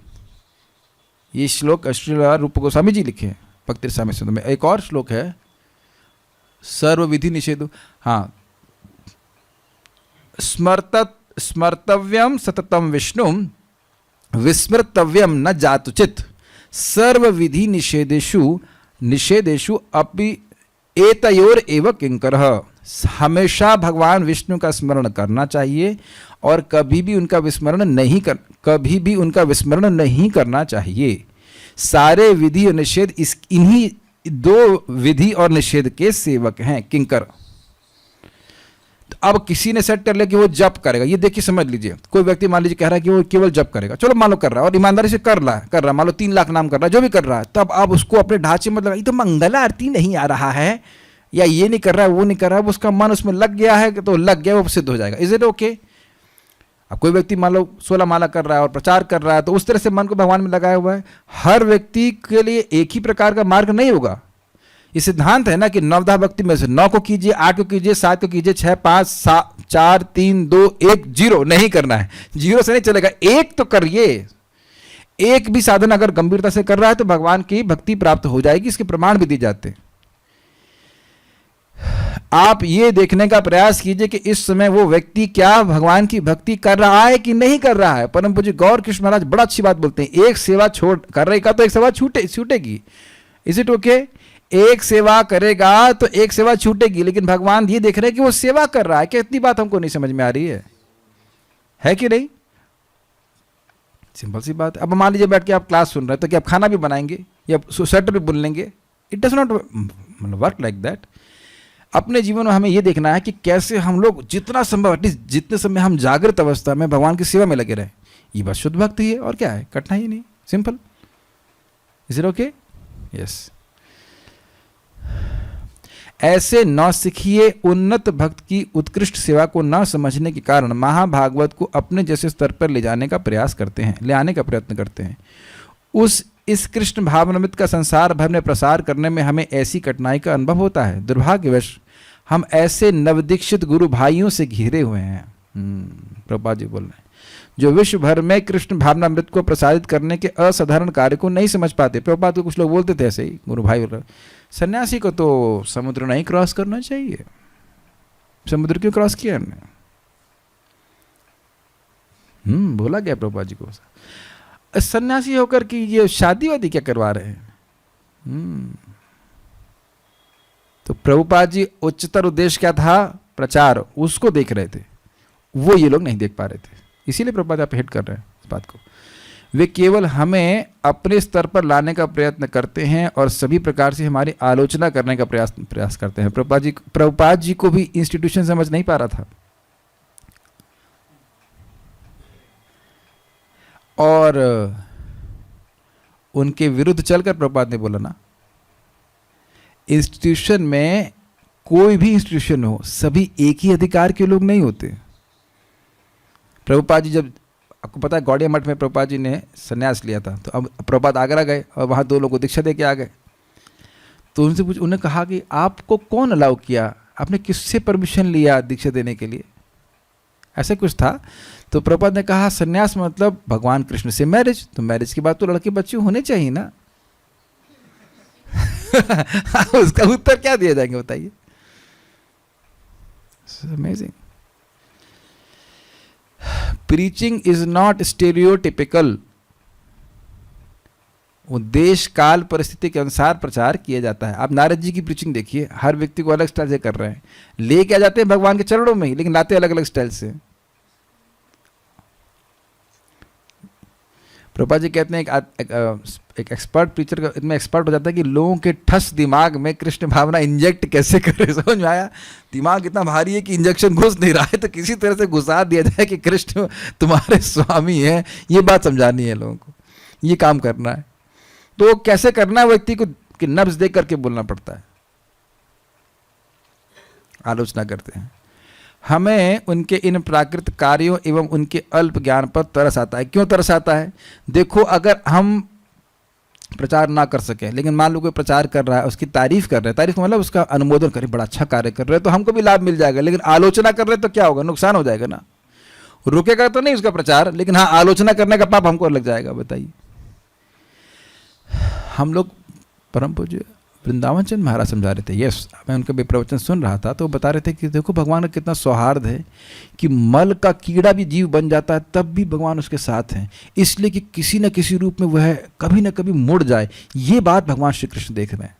ये श्लोक श्रील रूप गोस्वामी जी लिखे हैं भक्ति रसामृत सिंधु में। एक और श्लोक है, सर्व विधि निषेध, हाँ, स्मर्तव्यम सततम विष्णु विस्मृतव्यम न जातुचित, सर्व विधि निषेधेषु अपि एतयोर एव किंकरः। हमेशा भगवान विष्णु का स्मरण करना चाहिए और कभी भी उनका विस्मरण नहीं करना चाहिए। सारे विधि और निषेध इन्हीं दो विधि और निषेध के सेवक हैं, किंकर। तो अब किसी ने सेट कर लिया कि वो जप करेगा, ये देखिए समझ लीजिए, कोई व्यक्ति मान लीजिए कह रहा है कि वो केवल जप करेगा, चलो मान लो कर रहा है और ईमानदारी से कर रहा है, मान लो 3 लाख नाम कर रहा है, जो भी कर रहा है, तब आप उसको अपने ढांचे में मतलब ये तो मंगल आरती नहीं आ रहा है, या ये नहीं कर रहा है, वो नहीं कर रहा है, उसका मन उसमें लग गया है तो लग गया, वो सिद्ध हो जाएगा। Is it okay? अब कोई व्यक्ति मान लो 16 माला कर रहा है और प्रचार कर रहा है, तो उस तरह से मन को भगवान में लगाया हुआ है। हर व्यक्ति के लिए एक ही प्रकार का मार्ग नहीं होगा। ये सिद्धांत है ना कि 9 भक्ति में से 9 को कीजिए, 8 को कीजिए, 7 को कीजिए, 6, 5, 7, 4, 3, 2, 1, 0 नहीं करना है। 0 से नहीं चलेगा, एक तो करिए। एक भी साधन अगर गंभीरता से कर रहा है तो भगवान की भक्ति प्राप्त हो जाएगी, इसके प्रमाण भी दिए जाते हैं। आप ये देखने का प्रयास कीजिए कि इस समय वो व्यक्ति क्या भगवान की भक्ति कर रहा है कि नहीं कर रहा है। परम पूज्य गौर कृष्ण महाराज बड़ा अच्छी बात बोलते हैं, एक सेवा छोड़ कर रहेगा तो एक सेवा छूटेगी। Is it okay? एक सेवा करेगा तो एक सेवा छूटेगी, लेकिन भगवान ये देख रहे हैं कि वो सेवा कर रहा है। क्या इतनी बात हमको नहीं समझ में आ रही है कि नहीं? सिंपल सी बात है। अब मान लीजिए बैठ के आप क्लास सुन रहे हैं तो क्या आप खाना भी बनाएंगे या स्वेटर भी बुन लेंगे? It does not work like that. अपने जीवन में हमें यह देखना है कि कैसे हम लोग जितना संभव, एटलीस्ट जितने समय हम जागृत अवस्था में भगवान की सेवा में लगे रहे। ये बस शुद्ध भक्ति ही है, और क्या है, कठिनाई नहीं, simple. Is it okay? Yes. ऐसे न सीखिए उन्नत भक्त की उत्कृष्ट सेवा को न समझने के कारण महाभागवत को अपने जैसे स्तर पर ले आने का प्रयत्न करते हैं। इस कृष्ण भावनामृत का संसार भर में प्रसार करने में हमें ऐसी कठिनाई का अनुभव होता है। दुर्भाग्यवश हम ऐसे नवदीक्षित गुरु भाइयों से घिरे हुए हैं। प्रभुपाद जी बोल रहे हैं, जो विश्व भर में कृष्ण भावनामृत को प्रसारित करने के असाधारण कार्य को नहीं समझ पाते। प्रभुपाद को कुछ लोग बोलते थे ऐसे ही, गुरु भाई बोल रहे, सन्यासी को तो समुद्र नहीं क्रॉस करना चाहिए। समुद्र क्यों क्रॉस किया हमने? बोला गया प्रभुपाद जी को। सन्यासी होकर कि ये शादी वादी क्या करवा रहे हैं? तो प्रभुपाद जी उच्चतर उद्देश्य क्या था? प्रचार, उसको देख रहे थे, वो ये लोग नहीं देख पा रहे थे। इसीलिए प्रभुपाद आप हिट कर रहे हैं इस बात को। वे केवल हमें अपने स्तर पर लाने का प्रयत्न करते हैं और सभी प्रकार से हमारी आलोचना करने का प्रयास करते हैं। प्रभुपाद जी को भी इंस्टीट्यूशन समझ नहीं पा रहा था, और उनके विरुद्ध चलकर प्रभुपाद ने बोला ना, इंस्टीट्यूशन में कोई भी इंस्टीट्यूशन हो, सभी एक ही अधिकार के लोग नहीं होते। प्रभुपाद जी जब, आपको पता है गौड़िया मठ में प्रभुपाद जी ने संन्यास लिया था, तो अब प्रभुपाद आगरा गए और वहाँ 2 लोगों को दीक्षा दे के आ गए। तो उनसे उन्होंने कहा कि आपको कौन अलाउ किया, आपने किससे परमिशन लिया दीक्षा देने के लिए? ऐसा कुछ था। तो प्रभुपाद ने कहा संन्यास मतलब भगवान कृष्ण से मैरिज, तो मैरिज के बाद तो लड़के बच्चे होने चाहिए ना। उसका उत्तर क्या दिया जाएंगे बताइए? Amazing. Preaching is not stereotypical. वो देश काल परिस्थिति के अनुसार प्रचार किया जाता है। आप नारद जी की प्रीचिंग देखिए, हर व्यक्ति को अलग स्टाइल से कर रहे हैं, ले क्या जाते हैं भगवान के चरणों में ही, लेकिन लाते अलग अलग स्टाइल से। प्रभुपाद जी कहते हैं एक एक्सपर्ट प्रीचर का इतना एक्सपर्ट हो जाता है कि लोगों के ठस दिमाग में कृष्ण भावना इंजेक्ट कैसे करे। समझ में आया? दिमाग इतना भारी है कि इंजेक्शन घुस नहीं रहा है, तो किसी तरह से घुसा दिया जाए कि कृष्ण तुम्हारे स्वामी हैं। ये बात समझानी है लोगों को, ये काम करना है। तो कैसे करना है? व्यक्ति को कि नब्ज देख करके बोलना पड़ता है। आलोचना करते हैं। हमें उनके इन प्राकृत कार्यों एवं उनके अल्प ज्ञान पर तरस आता है। क्यों तरस आता है? देखो, अगर हम प्रचार ना कर सके, लेकिन मान लो कोई प्रचार कर रहा है, उसकी तारीफ कर रहे हैं, तारीफ मतलब उसका अनुमोदन करें, बड़ा अच्छा कार्य कर रहे हैं, तो हमको भी लाभ मिल जाएगा। लेकिन आलोचना कर रहे हैं तो क्या होगा? नुकसान हो जाएगा ना। रुकेगा तो नहीं उसका प्रचार, लेकिन हाँ, आलोचना करने का पाप हमको लग जाएगा। बताइए। हम लोग परम पूज्य वृंदावन चंद महाराज समझा रहे थे, यस, मैं उनका भी प्रवचन सुन रहा था, तो बता रहे थे कि देखो भगवान का कितना सौहार्द है कि मल का कीड़ा भी जीव बन जाता है तब भी भगवान उसके साथ हैं, इसलिए कि किसी न किसी रूप में वह कभी न कभी मुड़ जाए। ये बात भगवान श्री कृष्ण देख रहे हैं।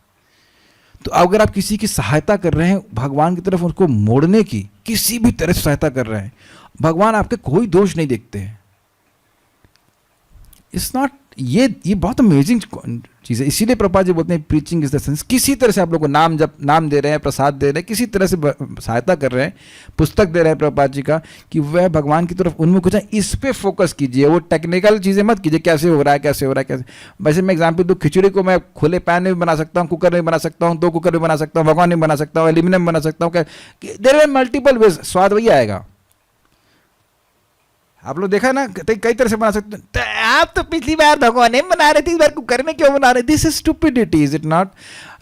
तो अगर आप किसी की सहायता कर रहे हैं भगवान की तरफ, उसको मोड़ने की किसी भी तरह से सहायता कर रहे हैं, भगवान आपके कोई दोष नहीं देखते हैं। इट्स नॉट, ये बहुत अमेजिंग चीज़ है। इसीलिए प्रभुपाद जी बोलते हैं प्रीचिंग इज द सेंस। किसी तरह से आप लोगों को नाम दे रहे हैं, प्रसाद दे रहे हैं, किसी तरह से सहायता कर रहे हैं, पुस्तक दे रहे हैं प्रभुपाद जी का, कि वह भगवान की तरफ उन्मुख हो जाए, इस पे फोकस कीजिए। वो टेक्निकल चीज़ें मत कीजिए, कैसे हो रहा है कैसे हो रहा है कैसे। वैसे मैं एग्जाम्पल दूँ, खिचड़ी को मैं खुले पैन में भी बना सकता हूँ, कुकर में भी बना सकता हूँ, 2 कुकर में बना सकता हूँ, भगवान में बना सकता हूँ, एल्यूमिनियम में बना सकता हूँ, देयर आर मल्टीपल वेज, स्वाद वही आएगा। आप लोग देखा ना, कई तरह से बना सकते हैं। तो आप तो पिछली बार भगवान ने बना रहे थे, इस बार कुकर में क्यों बना रहे? This is stupidity, is it not?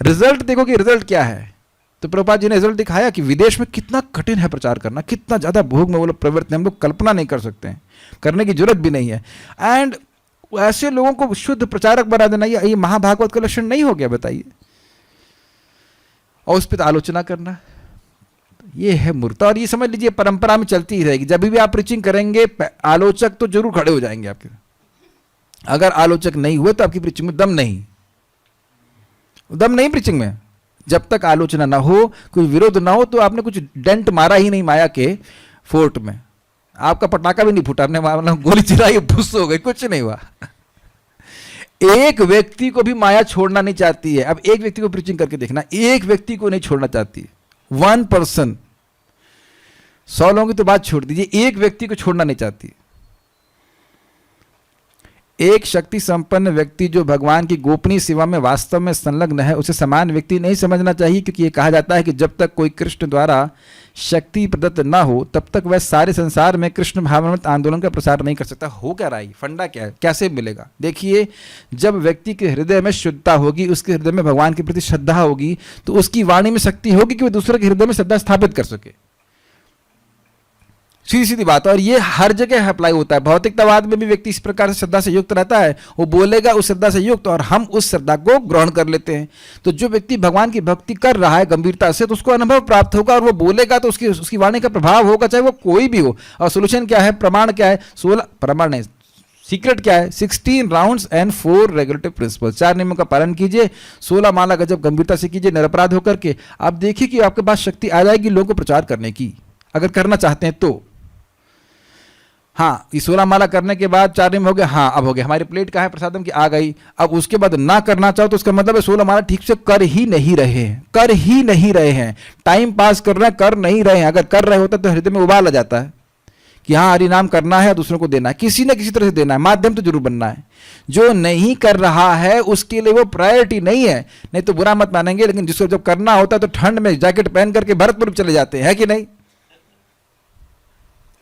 Result देखो कि रिजल्ट क्या है। तो प्रभुपाद जी ने रिजल्ट दिखाया कि विदेश में कितना कठिन है प्रचार करना, कितना ज़्यादा भोग में वो लोग प्रवृत्त हैं, हम लोग कल्पना नहीं कर सकते हैं, करने की जरूरत भी नहीं है। एंड ऐसे लोगों को शुद्ध प्रचारक बना देना, ये महाभागवत का लक्षण नहीं हो गया? बताइए। और उस पर आलोचना करना, ये है मूर्खता। और ये समझ लीजिए परंपरा में चलती ही रहेगी। जब भी आप प्रीचिंग करेंगे आलोचक तो जरूर खड़े हो जाएंगे आपके। अगर आलोचक नहीं हुए तो आपकी प्रीचिंग में दम नहीं प्रीचिंग में। जब तक आलोचना ना हो, कोई विरोध ना हो, तो आपने कुछ डेंट मारा ही नहीं माया के फोर्ट में, आपका पटाखा भी नहीं फूटा, आपने गोली चलाई, भुस हो गई, कुछ नहीं हुआ। एक व्यक्ति को भी माया छोड़ना नहीं चाहती है। अब एक व्यक्ति को प्रीचिंग करके देखना, एक व्यक्ति को नहीं छोड़ना चाहती। 1%, 100 लोगों की तो बात छोड़ दीजिए, एक व्यक्ति को छोड़ना नहीं चाहती। एक शक्ति संपन्न व्यक्ति जो भगवान की गोपनीय सेवा में वास्तव में संलग्न है, उसे समान व्यक्ति नहीं समझना चाहिए, क्योंकि यह कहा जाता है कि जब तक कोई कृष्ण द्वारा शक्ति प्रदत्त ना हो तब तक वह सारे संसार में कृष्ण भावनामृत आंदोलन का प्रसार नहीं कर सकता। हो क्या रहा है? फंडा क्या है? कैसे मिलेगा? देखिए, जब व्यक्ति के हृदय में शुद्धता होगी, उसके हृदय में भगवान के प्रति श्रद्धा होगी, तो उसकी वाणी में शक्ति होगी कि वह दूसरे के हृदय में श्रद्धा स्थापित कर सके। सीधी सीधी बात है। और ये हर जगह अप्लाई होता है। भौतिकतावाद में भी व्यक्ति इस प्रकार से श्रद्धा से युक्त रहता है, वो बोलेगा उस श्रद्धा से युक्त, और हम उस श्रद्धा को ग्रहण कर लेते हैं। तो जो व्यक्ति भगवान की भक्ति कर रहा है गंभीरता से, तो उसको अनुभव प्राप्त होगा, और वो बोलेगा तो उसकी वाणी का प्रभाव होगा, चाहे वो कोई भी हो। और सोल्यूशन क्या है, प्रमाण क्या है, 16 प्रमाण नहीं, सीक्रेट क्या है, 16 राउंड्स एंड 4 रेगुलेटिव प्रिंसिपल्स, 4 नियमों का पालन कीजिए, 16 माला गजब गंभीरता से कीजिए, निरपराध होकर के। आप देखिए कि आपके पास शक्ति आ जाएगी लोगों को प्रचार करने की, अगर करना चाहते हैं तो। हाँ, ये 16 माला करने के बाद 4 नियम हो गए, हाँ अब हो गया, हमारी प्लेट कहाँ है प्रसादम की, आ गई। अब उसके बाद ना करना चाहो तो उसका मतलब है 16 माला ठीक से कर ही नहीं रहे हैं, कर ही नहीं रहे हैं, टाइम पास कर रहे हैं, कर नहीं रहे हैं। अगर कर रहे होते तो हृदय में उबाल आ जाता है कि हाँ हरि नाम करना है, दूसरों को देना है, किसी न किसी तरह से देना है, माध्यम तो जरूर बनना है। जो नहीं कर रहा है उसके लिए वो प्रायोरिटी नहीं है। नहीं तो बुरा मत मानेंगे, लेकिन जिसको जब करना होता है तो ठंड में जैकेट पहन करके भरतपुर चले जाते हैं, है कि नहीं?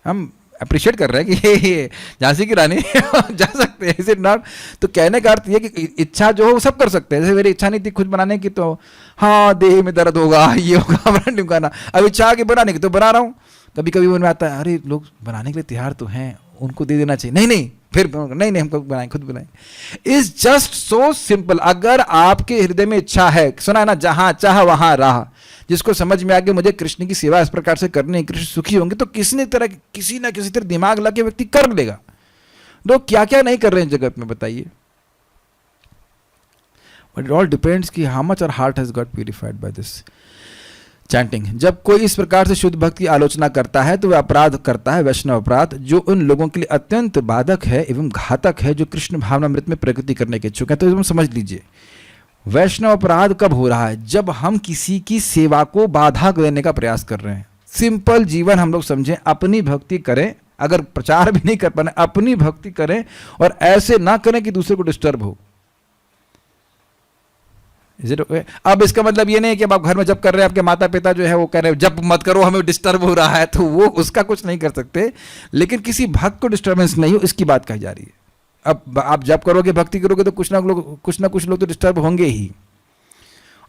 हम अप्रिशिएट कर रहे हैं कि ये झांसी की रानी जा सकते हैं, इज इट नॉट? तो कहने का अर्थ ये कि इच्छा जो हो वो सब कर सकते हैं। जैसे मेरी इच्छा नहीं थी खुद बनाने की, तो हाँ देह में दर्द होगा, ये होगा, ब्रांडिंग करना। अब इच्छा आगे बनाने की तो बना रहा हूँ। कभी कभी मन में आता है अरे लोग बनाने के लिए तैयार तो हैं, उनको दे देना चाहिए। नहीं नहीं, फिर नहीं नहीं, हमको बनाएं, खुद बनाएं। Is just so simple. अगर आपके हृदय में इच्छा है, सुना है ना, जहां चाह वहां राह, जिसको समझ में आ गया मुझे कृष्ण की सेवा इस प्रकार से करनी है, कृष्ण सुखी होंगे, तो किसी ना किसी तरह दिमाग लगा व्यक्ति कर लेगा। लोग क्या क्या नहीं कर रहे हैं जगत में, बताइए। बट इट ऑल डिपेंड्स कि how much our heart has got purified by this chanting. जब कोई इस प्रकार से शुद्ध भक्त की आलोचना करता है तो वह अपराध करता है, वैष्णव अपराध, जो उन लोगों के लिए अत्यंत बाधक है एवं घातक है जो कृष्ण भावनामृत में प्रगति करने के इच्छुक है। तो इसमें समझ लीजिए, वैष्णव अपराध कब हो रहा है? जब हम किसी की सेवा को बाधा देने का प्रयास कर रहे हैं। सिंपल जीवन हम लोग समझें, अपनी भक्ति करें, अगर प्रचार भी नहीं कर पाए अपनी भक्ति करें, और ऐसे ना करें कि दूसरे को डिस्टर्ब हो। अब इसका मतलब ये नहीं कि अब आप घर में जब कर रहे हैं, आपके माता पिता जो है वो कह रहे हैं जब मत करो, हमें डिस्टर्ब हो रहा है, तो वो उसका कुछ नहीं कर सकते। लेकिन किसी भक्त को डिस्टर्बेंस नहीं हो, इसकी बात कही जा रही है। अब आप जब करोगे, भक्ति करोगे, तो कुछ ना कुछ लोग तो डिस्टर्ब होंगे ही,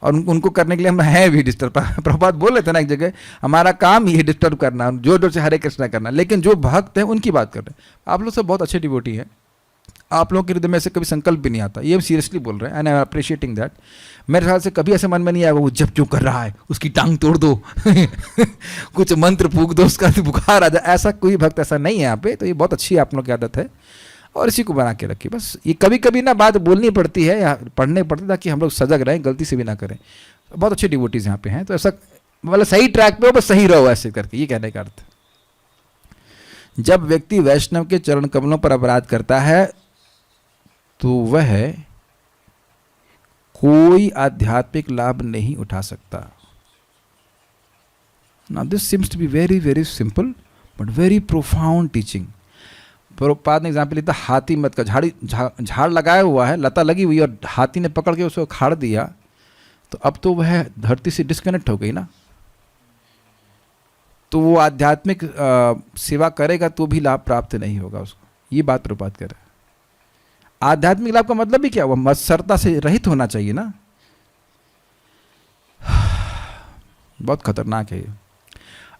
और उनको करने के लिए हम हैं भी डिस्टर्ब। प्रभुपाद बोल रहे थे ना एक जगह, हमारा काम ही है डिस्टर्ब करना, जोर जोर से हरे कृष्णा करना। लेकिन जो भक्त हैं उनकी बात कर रहे हैं। आप लोग सब बहुत अच्छे डिवोटी हैं, आप लोगों के हृदय में ऐसे कभी संकल्प भी नहीं आता, ये हम सीरियसली बोल रहे हैं, and I am appreciating that. मेरे ख्याल से कभी ऐसे मन में नहीं आया वो जब क्यों कर रहा है, उसकी टांग तोड़ दो कुछ मंत्र फूक दो, उसका बुखार आ जाए। ऐसा कोई भक्त ऐसा नहीं है यहाँ पे। तो ये बहुत अच्छी आप लोग की आदत है, और इसी को बना के रखिए। बस ये कभी कभी ना बात बोलनी पड़ती है या पढ़ने पड़ती है, ताकि हम लोग सजग रहें, गलती से भी ना करें। बहुत अच्छे डिवोटीज यहाँ पे हैं, तो ऐसा मतलब सही ट्रैक पे हो, बस सही रहो ऐसे करके, ये कहने का अर्थ। जब व्यक्ति वैष्णव के चरण कमलों पर अपराध करता है तो वह कोई आध्यात्मिक लाभ नहीं उठा सकता। Now this seems to be very very simple but very profound teaching. Prabhupada ने एग्जाम्पल लिया था हाथी मत का। झाड़ लगाया हुआ है, लता लगी हुई, और हाथी ने पकड़ के उसको खाड़ दिया, तो अब तो वह धरती से डिस्कनेक्ट हो गई ना। तो वो आध्यात्मिक सेवा करेगा तो भी लाभ प्राप्त नहीं होगा उसको। ये बात प्रभुपाद कर रहे हैं। आध्यात्मिक लाभ का मतलब भी क्या हुआ? मत्सरता से रहित होना चाहिए ना। बहुत खतरनाक है ये।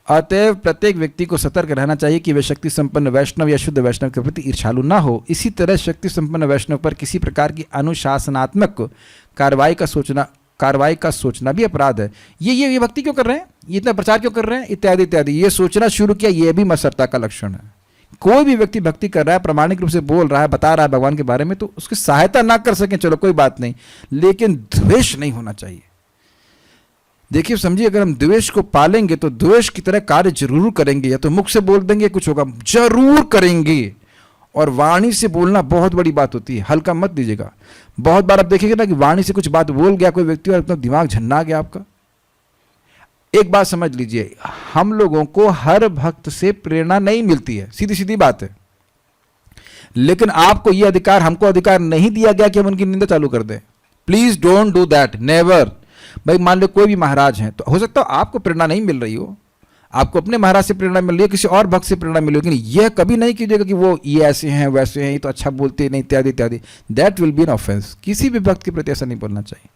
अतएव प्रत्येक व्यक्ति को सतर्क रहना चाहिए कि वे शक्ति संपन्न वैष्णव या शुद्ध वैष्णव के प्रति ईर्ष्यालु ना हो। इसी तरह शक्ति संपन्न वैष्णव पर किसी प्रकार की अनुशासनात्मक कार्रवाई का सोचना भी अपराध है। ये भक्ति क्यों कर रहे हैं, ये इतना प्रचार क्यों कर रहे हैं, इत्यादि इत्यादि, ये सोचना शुरू किया, ये भी मत्सरता का लक्षण है। कोई भी व्यक्ति भक्ति कर रहा है, प्रामाणिक रूप से बोल रहा है, बता रहा है भगवान के बारे में, तो उसकी सहायता ना कर सकें चलो कोई बात नहीं, लेकिन द्वेष नहीं होना चाहिए। देखिए समझिए, अगर हम द्वेष को पालेंगे तो द्वेष की तरह कार्य जरूर करेंगे। या तो मुख से बोल देंगे कुछ होगा, जरूर करेंगे। और वाणी से बोलना बहुत बड़ी बात होती है, हल्का मत दीजिएगा। बहुत बार आप देखेंगे ना कि वाणी से कुछ बात बोल गया कोई व्यक्ति और अपना दिमाग झन्ना गया आपका। एक बात समझ लीजिए, हम लोगों को हर भक्त से प्रेरणा नहीं मिलती है, सीधी सीधी बात है। लेकिन आपको यह अधिकार, हमको अधिकार नहीं दिया गया कि हम उनकी निंदा चालू कर दें। Please don't do that, never. भाई मान लो कोई भी महाराज हैं, तो हो सकता है आपको प्रेरणा नहीं मिल रही हो, आपको अपने महाराज से प्रेरणा मिल रही है, किसी और भक्त से प्रेरणा मिल रही है, लेकिन यह कभी नहीं कीजिएगा कि वो ये ऐसे हैं वैसे हैं, ये तो अच्छा बोलते नहीं, इत्यादि इत्यादि। That will be an offence. किसी भी भक्त के प्रति ऐसा नहीं बोलना चाहिए।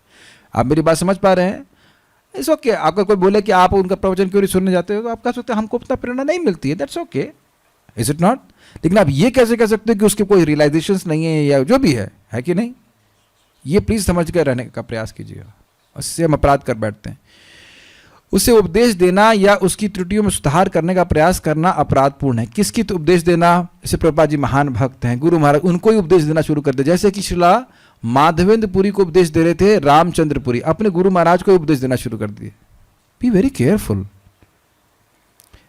आप मेरी बात समझ पा रहे हैं? It's okay. आपका कोई बोले कि आप उनका प्रवचन क्यों नहीं सुनने जाते हो, तो आप कह सकते हैं हमको उतना प्रेरणा नहीं मिलती है, that's okay, is it not? लेकिन आप ये कैसे कह सकते हो कि उसके कोई रियलाइजेशंस नहीं है या जो भी है कि नहीं? ये प्लीज समझ कर रहने का प्रयास कीजिएगा, उससे हम अपराध कर बैठते हैं। उसे उपदेश देना या उसकी त्रुटियों में सुधार करने का प्रयास करना अपराधपूर्ण है। किसकी तो उपदेश देना? जैसे प्रभुपाद जी महान भक्त हैं, गुरु महाराज, उनको ही उपदेश देना शुरू कर दे। जैसे कि श्रीला माधवेंद्र पुरी को उपदेश दे रहे थे रामचंद्र पुरी, अपने गुरु महाराज को उपदेश देना शुरू कर दिए। Be very careful.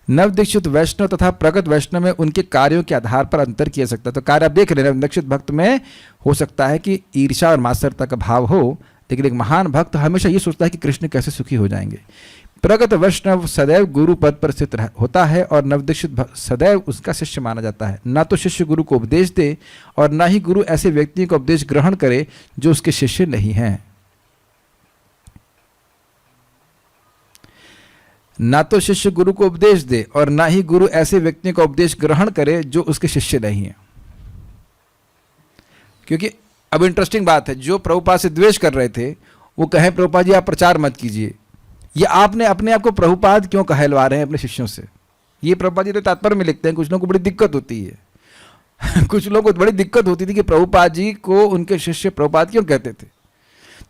नवदीक्षित वैष्णव तथा प्रगत वैष्णव में उनके कार्यों के आधार पर अंतर किया सकता है। तो कार्य आप देख रहे हैं, नवदीक्षित भक्त में हो सकता है कि ईर्ष्या और मात्सर्यता का भाव हो, लेकिन एक महान भक्त हमेशा ये सोचता है कि कृष्ण कैसे सुखी हो जाएंगे। प्रगत वैष्णव सदैव गुरु पद पर स्थित होता है और नवदीक्षित भक्त सदैव उसका शिष्य माना जाता है। ना तो शिष्य गुरु को उपदेश दे और ना ही गुरु ऐसे व्यक्तियों का उपदेश ग्रहण करे जो उसके शिष्य नहीं हैं। ना तो शिष्य गुरु को उपदेश दे और ना ही गुरु ऐसे व्यक्तियों का उपदेश ग्रहण करे जो उसके शिष्य नहीं है। क्योंकि अब इंटरेस्टिंग बात है, जो प्रभुपाद से द्वेष कर रहे थे वो कहे प्रभुपाद जी आप प्रचार मत कीजिए, ये आपने अपने आप को प्रभुपाद क्यों कहलवा रहे हैं अपने शिष्यों से? ये प्रभुपाद जी तो तात्पर्य में लिखते हैं। कुछ लोगों को बड़ी दिक्कत होती है कुछ लोगों को बड़ी दिक्कत होती थी कि प्रभुपाद जी को उनके शिष्य प्रभुपाद क्यों कहते थे।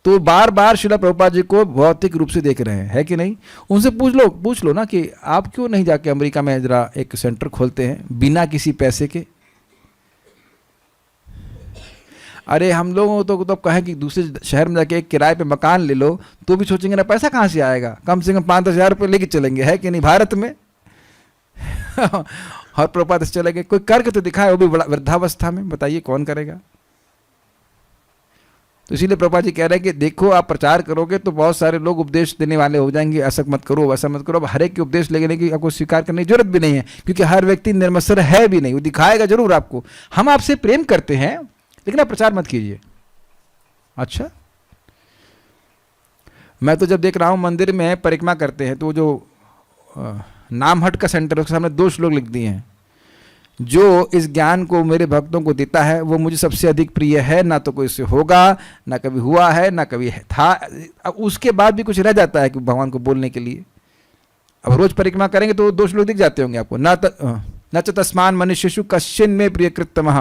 तो बार बार श्रीला प्रभुपाद जी को भौतिक रूप से देख रहे हैं, है कि नहीं? उनसे पूछ लो ना कि आप क्यों नहीं जाके अमेरिका में जरा एक सेंटर खोलते हैं बिना किसी पैसे के। अरे हम लोगों तो कहें कि दूसरे शहर में जाके एक किराए पे मकान ले लो तो भी सोचेंगे ना पैसा कहाँ से आएगा, कम से कम 5-10 हज़ार रुपये लेके चलेंगे, है कि नहीं भारत में और प्रभुपाद से चलेंगे। कोई करके तो दिखाए, वो भी वृद्धावस्था में, बताइए कौन करेगा? तो इसीलिए प्रभुपाद जी कह रहे हैं कि देखो आप प्रचार करोगे तो बहुत सारे लोग उपदेश देने वाले हो जाएंगे, ऐसा मत करो वैसा मत करो। अब हर एक के उपदेश लेने की आपको स्वीकार करने की जरूरत भी नहीं है, क्योंकि हर व्यक्ति निर्मत्सर है भी नहीं, वो दिखाएगा जरूर आपको हम आपसे प्रेम करते हैं लेकिन आप प्रचार मत कीजिए। अच्छा, मैं तो जब देख रहा हूं मंदिर में परिक्रमा करते हैं तो जो नामहट का सेंटर उसके सामने 2 श्लोक लिख दिए हैं, जो इस ज्ञान को मेरे भक्तों को देता है वो मुझे सबसे अधिक प्रिय है, ना तो कोई इससे होगा, ना कभी हुआ है, ना कभी है था। अब उसके बाद भी कुछ रह जाता है कि भगवान को बोलने के लिए। अब रोज परिक्रमा करेंगे तो 2 श्लोक दिख जाते होंगे आपको। न च तस्मान मनुष्येषु कश्चिन में प्रिय कृतमः,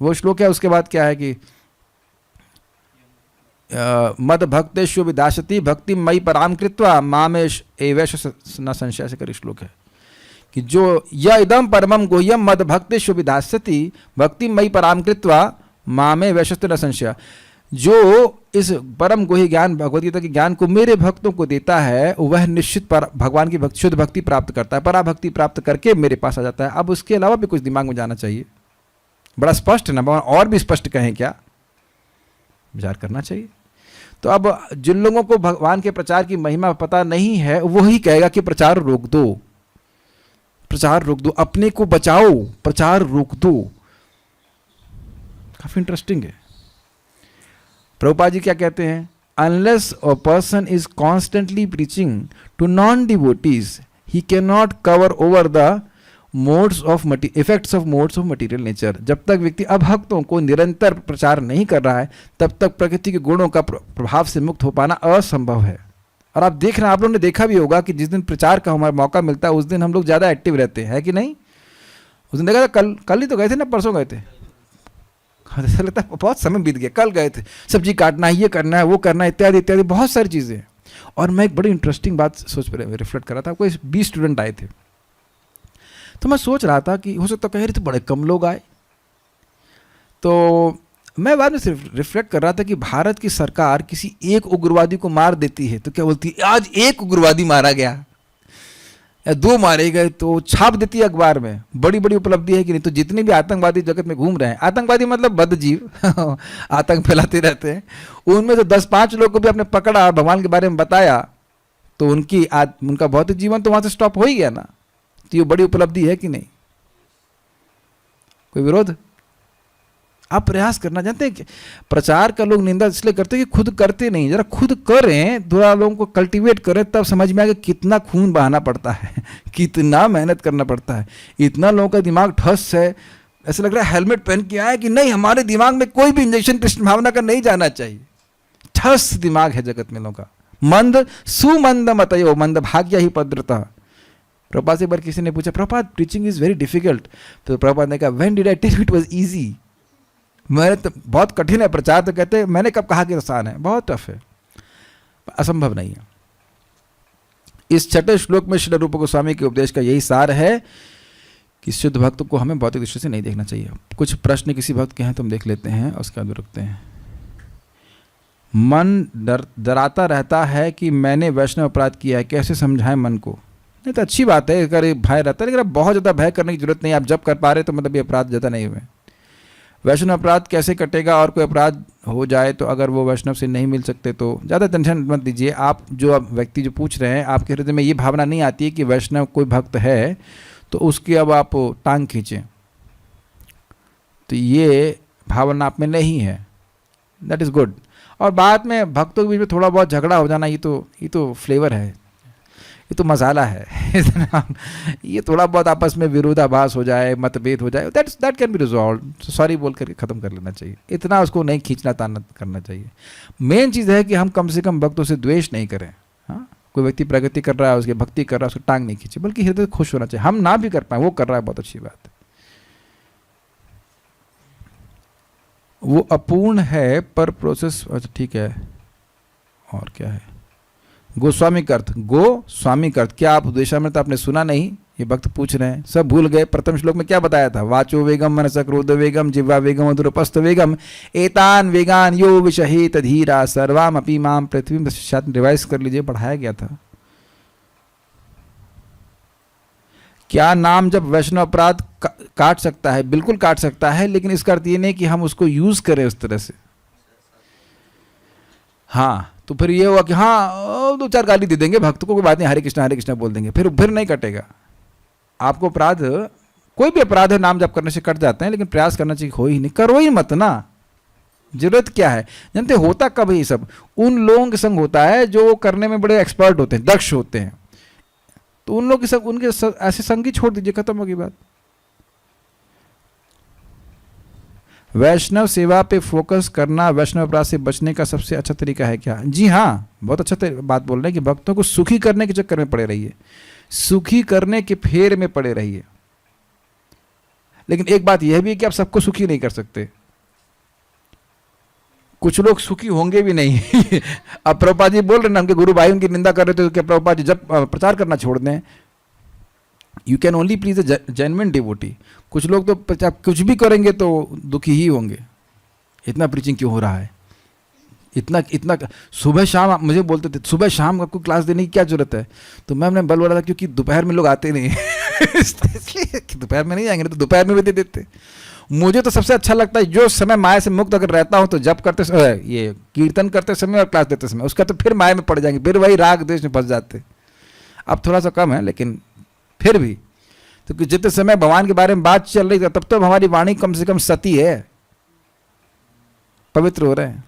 वो श्लोक है। उसके बाद क्या है कि मद भक्तेषु विदासति भक्ति मई पराम कृत्वा मामेश एवैष न संशय से कर श्लोक है कि जो य इदम परमम गुह्यम मद भक्तेषु विदासति भक्ति मई पराम कृत्वा मामे वैशस्त न संशय, जो इस परम गुह्य ज्ञान भगवद गीता के ज्ञान को मेरे भक्तों को देता है वह निश्चित भगवान की शुद्ध भक्ति प्राप्त करता है, पराभक्ति प्राप्त करके मेरे पास आ जाता है। अब उसके अलावा भी कुछ दिमाग में जाना चाहिए। बड़ा स्पष्ट है ना, भगवान और भी स्पष्ट कहें क्या? विचार करना चाहिए। तो अब जिन लोगों को भगवान के प्रचार की महिमा पता नहीं है वही कहेगा कि प्रचार रोक दो, प्रचार रोक दो, अपने को बचाओ, प्रचार रोक दो। काफी इंटरेस्टिंग है। प्रभुपाद जी क्या कहते हैं? Unless a person is constantly preaching to non devotees he can not cover over the modes of effects of modes of material nature. जब तक व्यक्ति अभक्तों को निरंतर प्रचार नहीं कर रहा है तब तक प्रकृति के गुणों का प्रभाव से मुक्त हो पाना असंभव है। और आप देख रहे हैं, आप लोगों ने देखा भी होगा कि जिस दिन प्रचार का हमारा मौका मिलता है उस दिन हम लोग ज़्यादा एक्टिव रहते हैं, है कि नहीं? उस दिन देखा था, कल ही तो गए थे ना, परसों गए थे, ऐसा लगता है बहुत समय बीत गया। कल गए थे, सब्जी काटना है, ये करना है, वो करना है, इत्यादि इत्यादि बहुत सारी चीज़ें। और मैं एक बड़ी इंटरेस्टिंग बात रिफ्लेक्ट कर रहा था। कोई 20 स्टूडेंट आए थे, तो मैं सोच रहा था कि हो सकता कह रहे थे बड़े कम लोग आए। तो मैं बाद में सिर्फ रिफ्लेक्ट कर रहा था कि भारत की सरकार किसी एक उग्रवादी को मार देती है तो क्या बोलती है, आज एक उग्रवादी मारा गया या 2 मारे गए, तो छाप देती है अखबार में, बड़ी बड़ी उपलब्धि है कि नहीं? तो जितने भी आतंकवादी जगत में घूम रहे हैं, आतंकवादी मतलब बदजीव आतंक फैलाते रहते हैं, उनमें तो 10-5 लोग को भी आपने पकड़ा, भगवान के बारे में बताया, तो उनका भौतिक जीवन तो वहां से स्टॉप हो ही गया ना। तो ये बड़ी उपलब्धि है कि नहीं? कोई विरोध? आप प्रयास करना जानते हैं कि प्रचार का लोग निंदा इसलिए करते हैं कि खुद करते नहीं। जरा खुद करें, थोड़ा लोगों को कल्टीवेट करें, तब समझ में आएगा कितना खून बहाना पड़ता है, कितना मेहनत करना पड़ता है। इतना लोगों का दिमाग ठस है, ऐसा लग रहा है हेलमेट पहन के आए कि नहीं, हमारे दिमाग में कोई भी इंजेक्शन कृष्ण भावना का नहीं जाना चाहिए। ठस दिमाग है जगत में लोगों का। मंद सुमंद मतयो मंद भाग्य ही पद्रता। प्रभुपाद से एक बार किसी ने पूछा, Prabhupada preaching is very difficult, तो प्रभुपाद ने कहा, when did I tell you it was easy. मैंने तो बहुत कठिन है प्रचार, तो कहते मैंने कब कहा कि आसान है, बहुत टफ है, असंभव नहीं है। इस छठे श्लोक में श्री रूप गोस्वामी के उपदेश का यही सार है कि शुद्ध भक्त को हमें भौतिक दृष्टि से नहीं देखना चाहिए। कुछ प्रश्न किसी भक्त के हैं तो हम देख लेते हैं, उसके बाद रुकते हैं। मन डराता रहता है कि मैंने वैष्णव अपराध किया है, कैसे समझाएं मन को? नहीं तो अच्छी बात है अगर भय रहता है, लेकिन अब बहुत ज़्यादा भय करने की जरूरत नहीं है। आप जब कर पा रहे तो मतलब ये अपराध ज़्यादा नहीं हुए। वैष्णव अपराध कैसे कटेगा? और कोई अपराध हो जाए तो अगर वो वैष्णव से नहीं मिल सकते तो ज़्यादा टेंशन मत लीजिए। आप जो व्यक्ति जो पूछ रहे हैं, आपके हृदय में ये भावना नहीं आती है कि वैष्णव कोई भक्त है तो उसकी अब आप टांग खींचें, तो ये भावना आप में नहीं है, दैट इज़ गुड। और बाद में भक्तों के बीच में थोड़ा बहुत झगड़ा हो जाना, ये तो फ्लेवर है, ये तो मसाला है। ये थोड़ा बहुत आपस में विरोधाभास हो जाए, मतभेद हो जाए, that can be resolve, sorry बोल करके ख़त्म कर लेना चाहिए। इतना उसको नहीं खींचना ताना करना चाहिए। मेन चीज़ है कि हम कम से कम भक्तों से द्वेष नहीं करें। हाँ, कोई व्यक्ति प्रगति कर रहा है, उसकी भक्ति कर रहा है, उसको टांग नहीं खींचे, बल्कि हृदय खुश होना चाहिए। हम ना भी कर पाए, वो कर रहा है, बहुत अच्छी बात है। वो अपूर्ण है पर प्रोसेस, अच्छा ठीक है। और क्या है? गोस्वामी का अर्थ, गो स्वामी का अर्थ क्या? आप द्वेषामृत आपने सुना नहीं? ये भक्त पूछ रहे हैं, सब भूल गए। प्रथम श्लोक में क्या बताया था? वाचो वेगम मनस क्रोध वेगम जिह्वा वेगम अधुरपस्थ वेगम एतान वेगान यो विषहित धीरा सर्वाम अपि माम पृथ्वी में। शायद रिवाइज कर लीजिए, पढ़ाया गया था। क्या नाम जब वैष्णव अपराध काट सकता है? बिल्कुल काट सकता है, लेकिन इसका अर्थ ये नहीं कि हम उसको यूज करें उस तरह से। हाँ, तो फिर ये हुआ कि हाँ दो चार गाली दे देंगे भक्त को, कोई बात नहीं, हरे कृष्णा बोल देंगे, फिर नहीं कटेगा। आपको अपराध, कोई भी अपराध है नाम जप करने से कट जाते हैं, लेकिन प्रयास करना चाहिए, हो ही नहीं, करो ही मत ना। जरूरत क्या है? जानते होता कब ये सब? उन लोगों के संग होता है जो करने में बड़े एक्सपर्ट होते हैं, दक्ष होते हैं। तो उन लोग के सब उनके ऐसे संग ही छोड़ दीजिए, खत्म होगी बात। वैष्णव सेवा पे फोकस करना वैष्णव अपराध से बचने का सबसे अच्छा तरीका है क्या? जी हाँ, बहुत अच्छा बात बोल रहे हैं कि भक्तों को सुखी करने के चक्कर में पड़े रहिए, सुखी करने के फेर में पड़े रहिए। लेकिन एक बात यह भी है कि आप सबको सुखी नहीं कर सकते, कुछ लोग सुखी होंगे भी नहीं। अब प्रभुपाद जी बोल रहे ना, उनके गुरु भाई उनकी निंदा कर रहे थे, तो क्या प्रभुपाद जी जब प्रचार करना छोड़ दें? You can only please a genuine devotee. कुछ लोग तो आप कुछ भी करेंगे तो दुखी ही होंगे, इतना प्रीचिंग क्यों हो रहा है, इतना सुबह शाम। आप मुझे बोलते थे सुबह शाम आपको क्लास देने की क्या जरूरत है? तो मैंने बल बोला था क्योंकि दोपहर में लोग आते नहीं। इसलिए दोपहर में नहीं आएंगे, तो दोपहर में भी दे देते। मुझे तो सबसे अच्छा लगता है जो समय माया से मुक्त अगर रहता हूँ तो जब करते समय, ये कीर्तन करते समय और क्लास देते समय, उसका तो फिर माया में पड़ जाएंगे, फिर वही राग द्वेष में फंस जाते। अब थोड़ा सा कम है, लेकिन फिर भी तो जितने समय भगवान के बारे में बात चल रही है तब तो हमारी वाणी कम से कम सती है, पवित्र हो रहे हैं।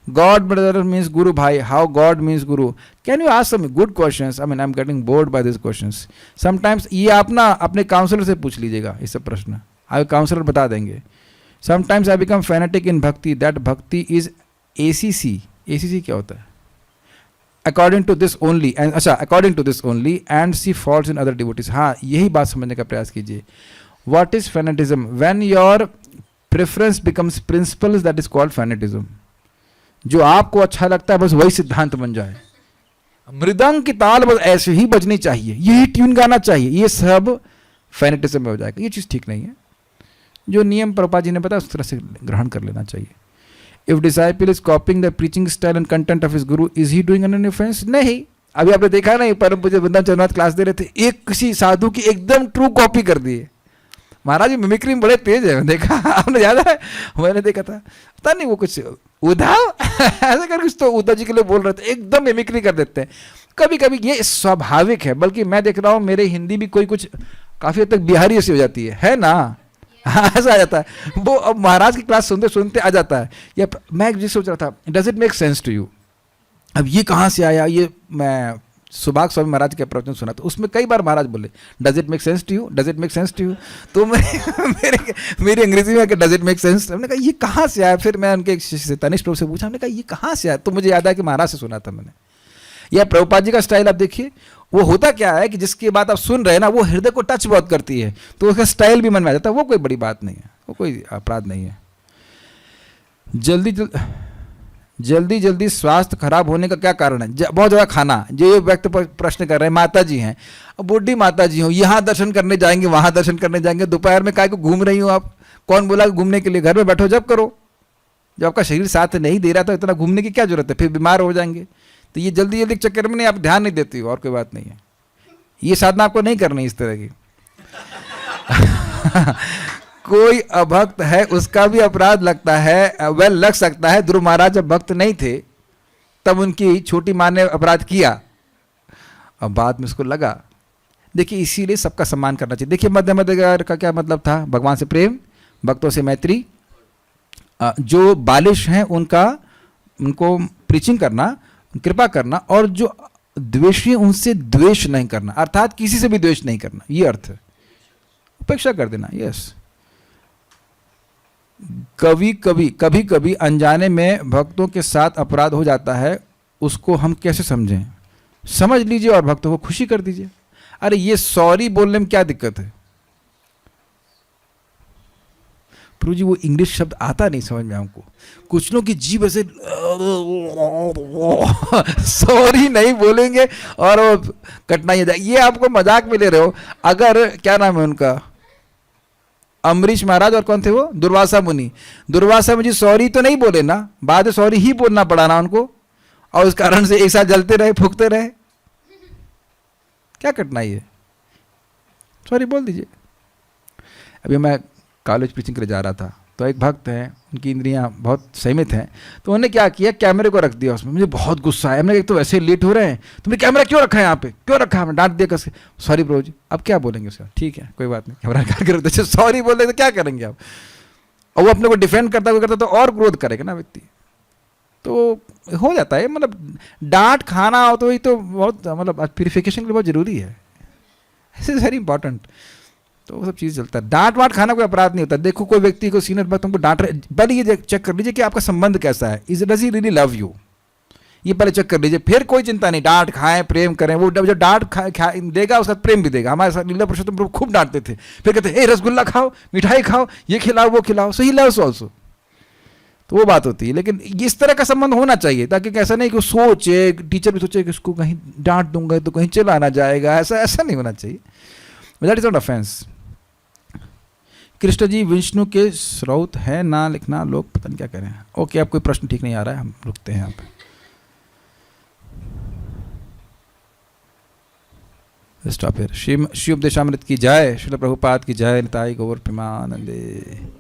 God brother means guru bhai. How God means guru? Can you ask some good questions? I mean, I'm getting bored by these questions. Sometimes ये आप ना अपने काउंसलर से पूछ लीजिएगा ये सब प्रश्न, आप काउंसलर बता देंगे। Sometimes I become fanatic in bhakti. That bhakti is ACC. ACC क्या होता है? According to this only. And अच्छा, according to this only and see faults in other devotees. हाँ, यही बात समझने का प्रयास कीजिए। What is fanatism? When your preference becomes principles, that is called fanatism. जो आपको अच्छा लगता है बस वही सिद्धांत बन जाए। मृदंग की ताल बस ऐसे ही बजनी चाहिए, यही ट्यून गाना चाहिए, ये सब फैनेटिज्म में हो जाएगा। ये चीज़ ठीक नहीं है। जो नियम प्रभुपाद जी ने बताया उस तरह से ग्रहण कर लेना चाहिए। If disciple is copying the preaching style and content of his guru, is he doing an offence? नहीं। अभी आपने देखा नहीं, परम पूज्य वृंदावन चंद्रनाथ क्लास दे रहे थे, एक किसी साधु की एकदम ट्रू कॉपी कर दिए। महाराज जी मिमिक्री में बड़े तेज है, देखा आपने, याद है? मैंने देखा था, पता नहीं वो कुछ उद्धव ऐसा कर कुछ तो उद्धव जी के लिए बोल रहे थे, एकदम मिमिक्री कर देते हैं। कभी कभी ये स्वाभाविक है, बल्कि मैं देख रहा हूँ मेरे हिंदी भी कोई कुछ काफ़ी हद तक बिहारी ऐसी हो जाती है ना? ऐसा आ जाता है वो। अब महाराज की क्लास सुनते सुनते आ जाता है। या मैं जी सोच रहा था, does it make sense to you? अब ये कहाँ से आया? ये मैं सुभाग स्वामी महाराज के प्रवचन सुना, तो उसमें कई बार महाराज बोले does it make sense to you, does it make sense to you. तो मेरी अंग्रेजी में डज इट मेक सेंस, हमने कहा ये कहाँ से आया? फिर मैं उनके शिष्य से तनिष्ठ रूप से पूछा, हमने कहा ये कहाँ से आया? तो मुझे याद आया कि महाराज से सुना था मैंने। या प्रभुपाद जी का स्टाइल आप देखिए, वो होता क्या है कि जिसकी बात आप सुन रहे हैं ना, वो हृदय को टच बहुत करती है, तो उसका स्टाइल भी मन में आ जाता है। वो कोई बड़ी बात नहीं है, वो कोई अपराध नहीं है। जल्दी स्वास्थ्य खराब होने का क्या कारण है? बहुत ज़्यादा खाना। जो ये व्यक्ति प्रश्न कर रहे हैं, माता जी हैं, अब बूढ़ी माता जी हो, यहाँ दर्शन करने जाएंगे, वहाँ दर्शन करने जाएंगे, दोपहर में काय को घूम रही हो आप? कौन बोला घूमने के लिए? घर में बैठो, जब करो। जब आपका शरीर साथ नहीं दे रहा तो इतना घूमने की क्या जरूरत है? फिर बीमार हो जाएंगे। तो ये जल्दी के चक्कर में नहीं, आप ध्यान नहीं देती हो, और कोई बात नहीं है। ये साधना आपको नहीं करनी इस तरह की। कोई अभक्त है, उसका भी अपराध लगता है, वेल लग सकता है। ध्रुव महाराज जब भक्त नहीं थे तब उनकी छोटी माँ ने अपराध किया, अब बाद में उसको लगा। देखिए, इसीलिए सबका सम्मान करना चाहिए। देखिए, मध्यम अधिकार का क्या मतलब था? भगवान से प्रेम, भक्तों से मैत्री, जो बालिश हैं उनको प्रीचिंग करना, कृपा करना, और जो द्वेषी हैं उनसे द्वेष नहीं करना, अर्थात किसी से भी द्वेष नहीं करना, ये अर्थ है। उपेक्षा कर देना। यस, कभी कभी अनजाने में भक्तों के साथ अपराध हो जाता है, उसको हम कैसे समझें? समझ लीजिए और भक्तों को खुशी कर दीजिए। अरे ये सॉरी बोलने में क्या दिक्कत है? प्रभु जी, वो इंग्लिश शब्द आता नहीं समझ में हमको। कुछ लोग की जीभ ऐसे सॉरी नहीं बोलेंगे और वो कठिनाई जाए। ये आपको मजाक में ले रहे हो। अगर क्या नाम है उनका, अम्बरीश महाराज, और कौन थे वो, दुर्वासा मुनि। दुर्वासा मुनि सॉरी तो नहीं बोले ना, बाद में सॉरी ही बोलना पड़ा ना उनको, और उस कारण से एक साथ जलते रहे, फूकते रहे। क्या कठिनाई है? सॉरी बोल दीजिए। अभी मैं कॉलेज प्रीचिंग के लिए जा रहा था, तो एक भक्त हैं, उनकी इंद्रियां बहुत सीमित हैं, तो उन्होंने क्या किया, कैमरे को रख दिया उसमें। मुझे बहुत गुस्सा आया। मैंने एक तो वैसे लेट हो रहे हैं, तुमने कैमरा क्यों रखा है यहाँ पे, क्यों रखा? हमने डांट दिया कसके। सॉरी प्रभु जी। अब क्या बोलेंगे उसका? ठीक है, कोई बात नहीं, कैमरा कर देते। सॉरी बोल रहे तो क्या करेंगे आप? और वो अपने को डिफेंड करता तो और क्रोध करेगा ना व्यक्ति। तो हो जाता है, मतलब डांट खाना हो तो ये तो बहुत, मतलब प्यूरिफिकेशन के लिए बहुत जरूरी है। This is very important. तो वो सब चीज़ चलता है। डांट वाट खाना कोई अपराध नहीं होता। देखो, कोई व्यक्ति को सीनियर भक्त तुमको डांट रहे, पहले ये चेक कर लीजिए कि आपका संबंध कैसा है। Is does he really love you? ये पहले चेक कर लीजिए, फिर कोई चिंता नहीं। डांट खाएं, प्रेम करें। वो जो डांट देगा उसका प्रेम भी देगा। हमारे साथ लीला पुरुषोत्तम प्रभु खूब डांटते थे, फिर कहते हे रसगुल्ला खाओ, मिठाई खाओ, ये खिलाओ, वो खिलाओ। सो ही लव्स ऑल्सो। तो वो बात होती है। लेकिन इस तरह का संबंध होना चाहिए, ताकि ऐसा नहीं कि सोचे, टीचर भी सोचे कि उसको कहीं डांट दूंगा तो कहीं चला ना जाएगा। ऐसा नहीं होना चाहिए। That is not offence. Krishna ji Vishnu के स्रोत है ना लिखना, लोग पता नहीं क्या करें। ओके, आप कोई प्रश्न ठीक नहीं आ रहा है, हम रुकते हैं यहाँ पे। Stop here. श्री उपदेशामृत की जय, श्रील प्रभुपाद की जय, निताई गौर प्रेमानंदे।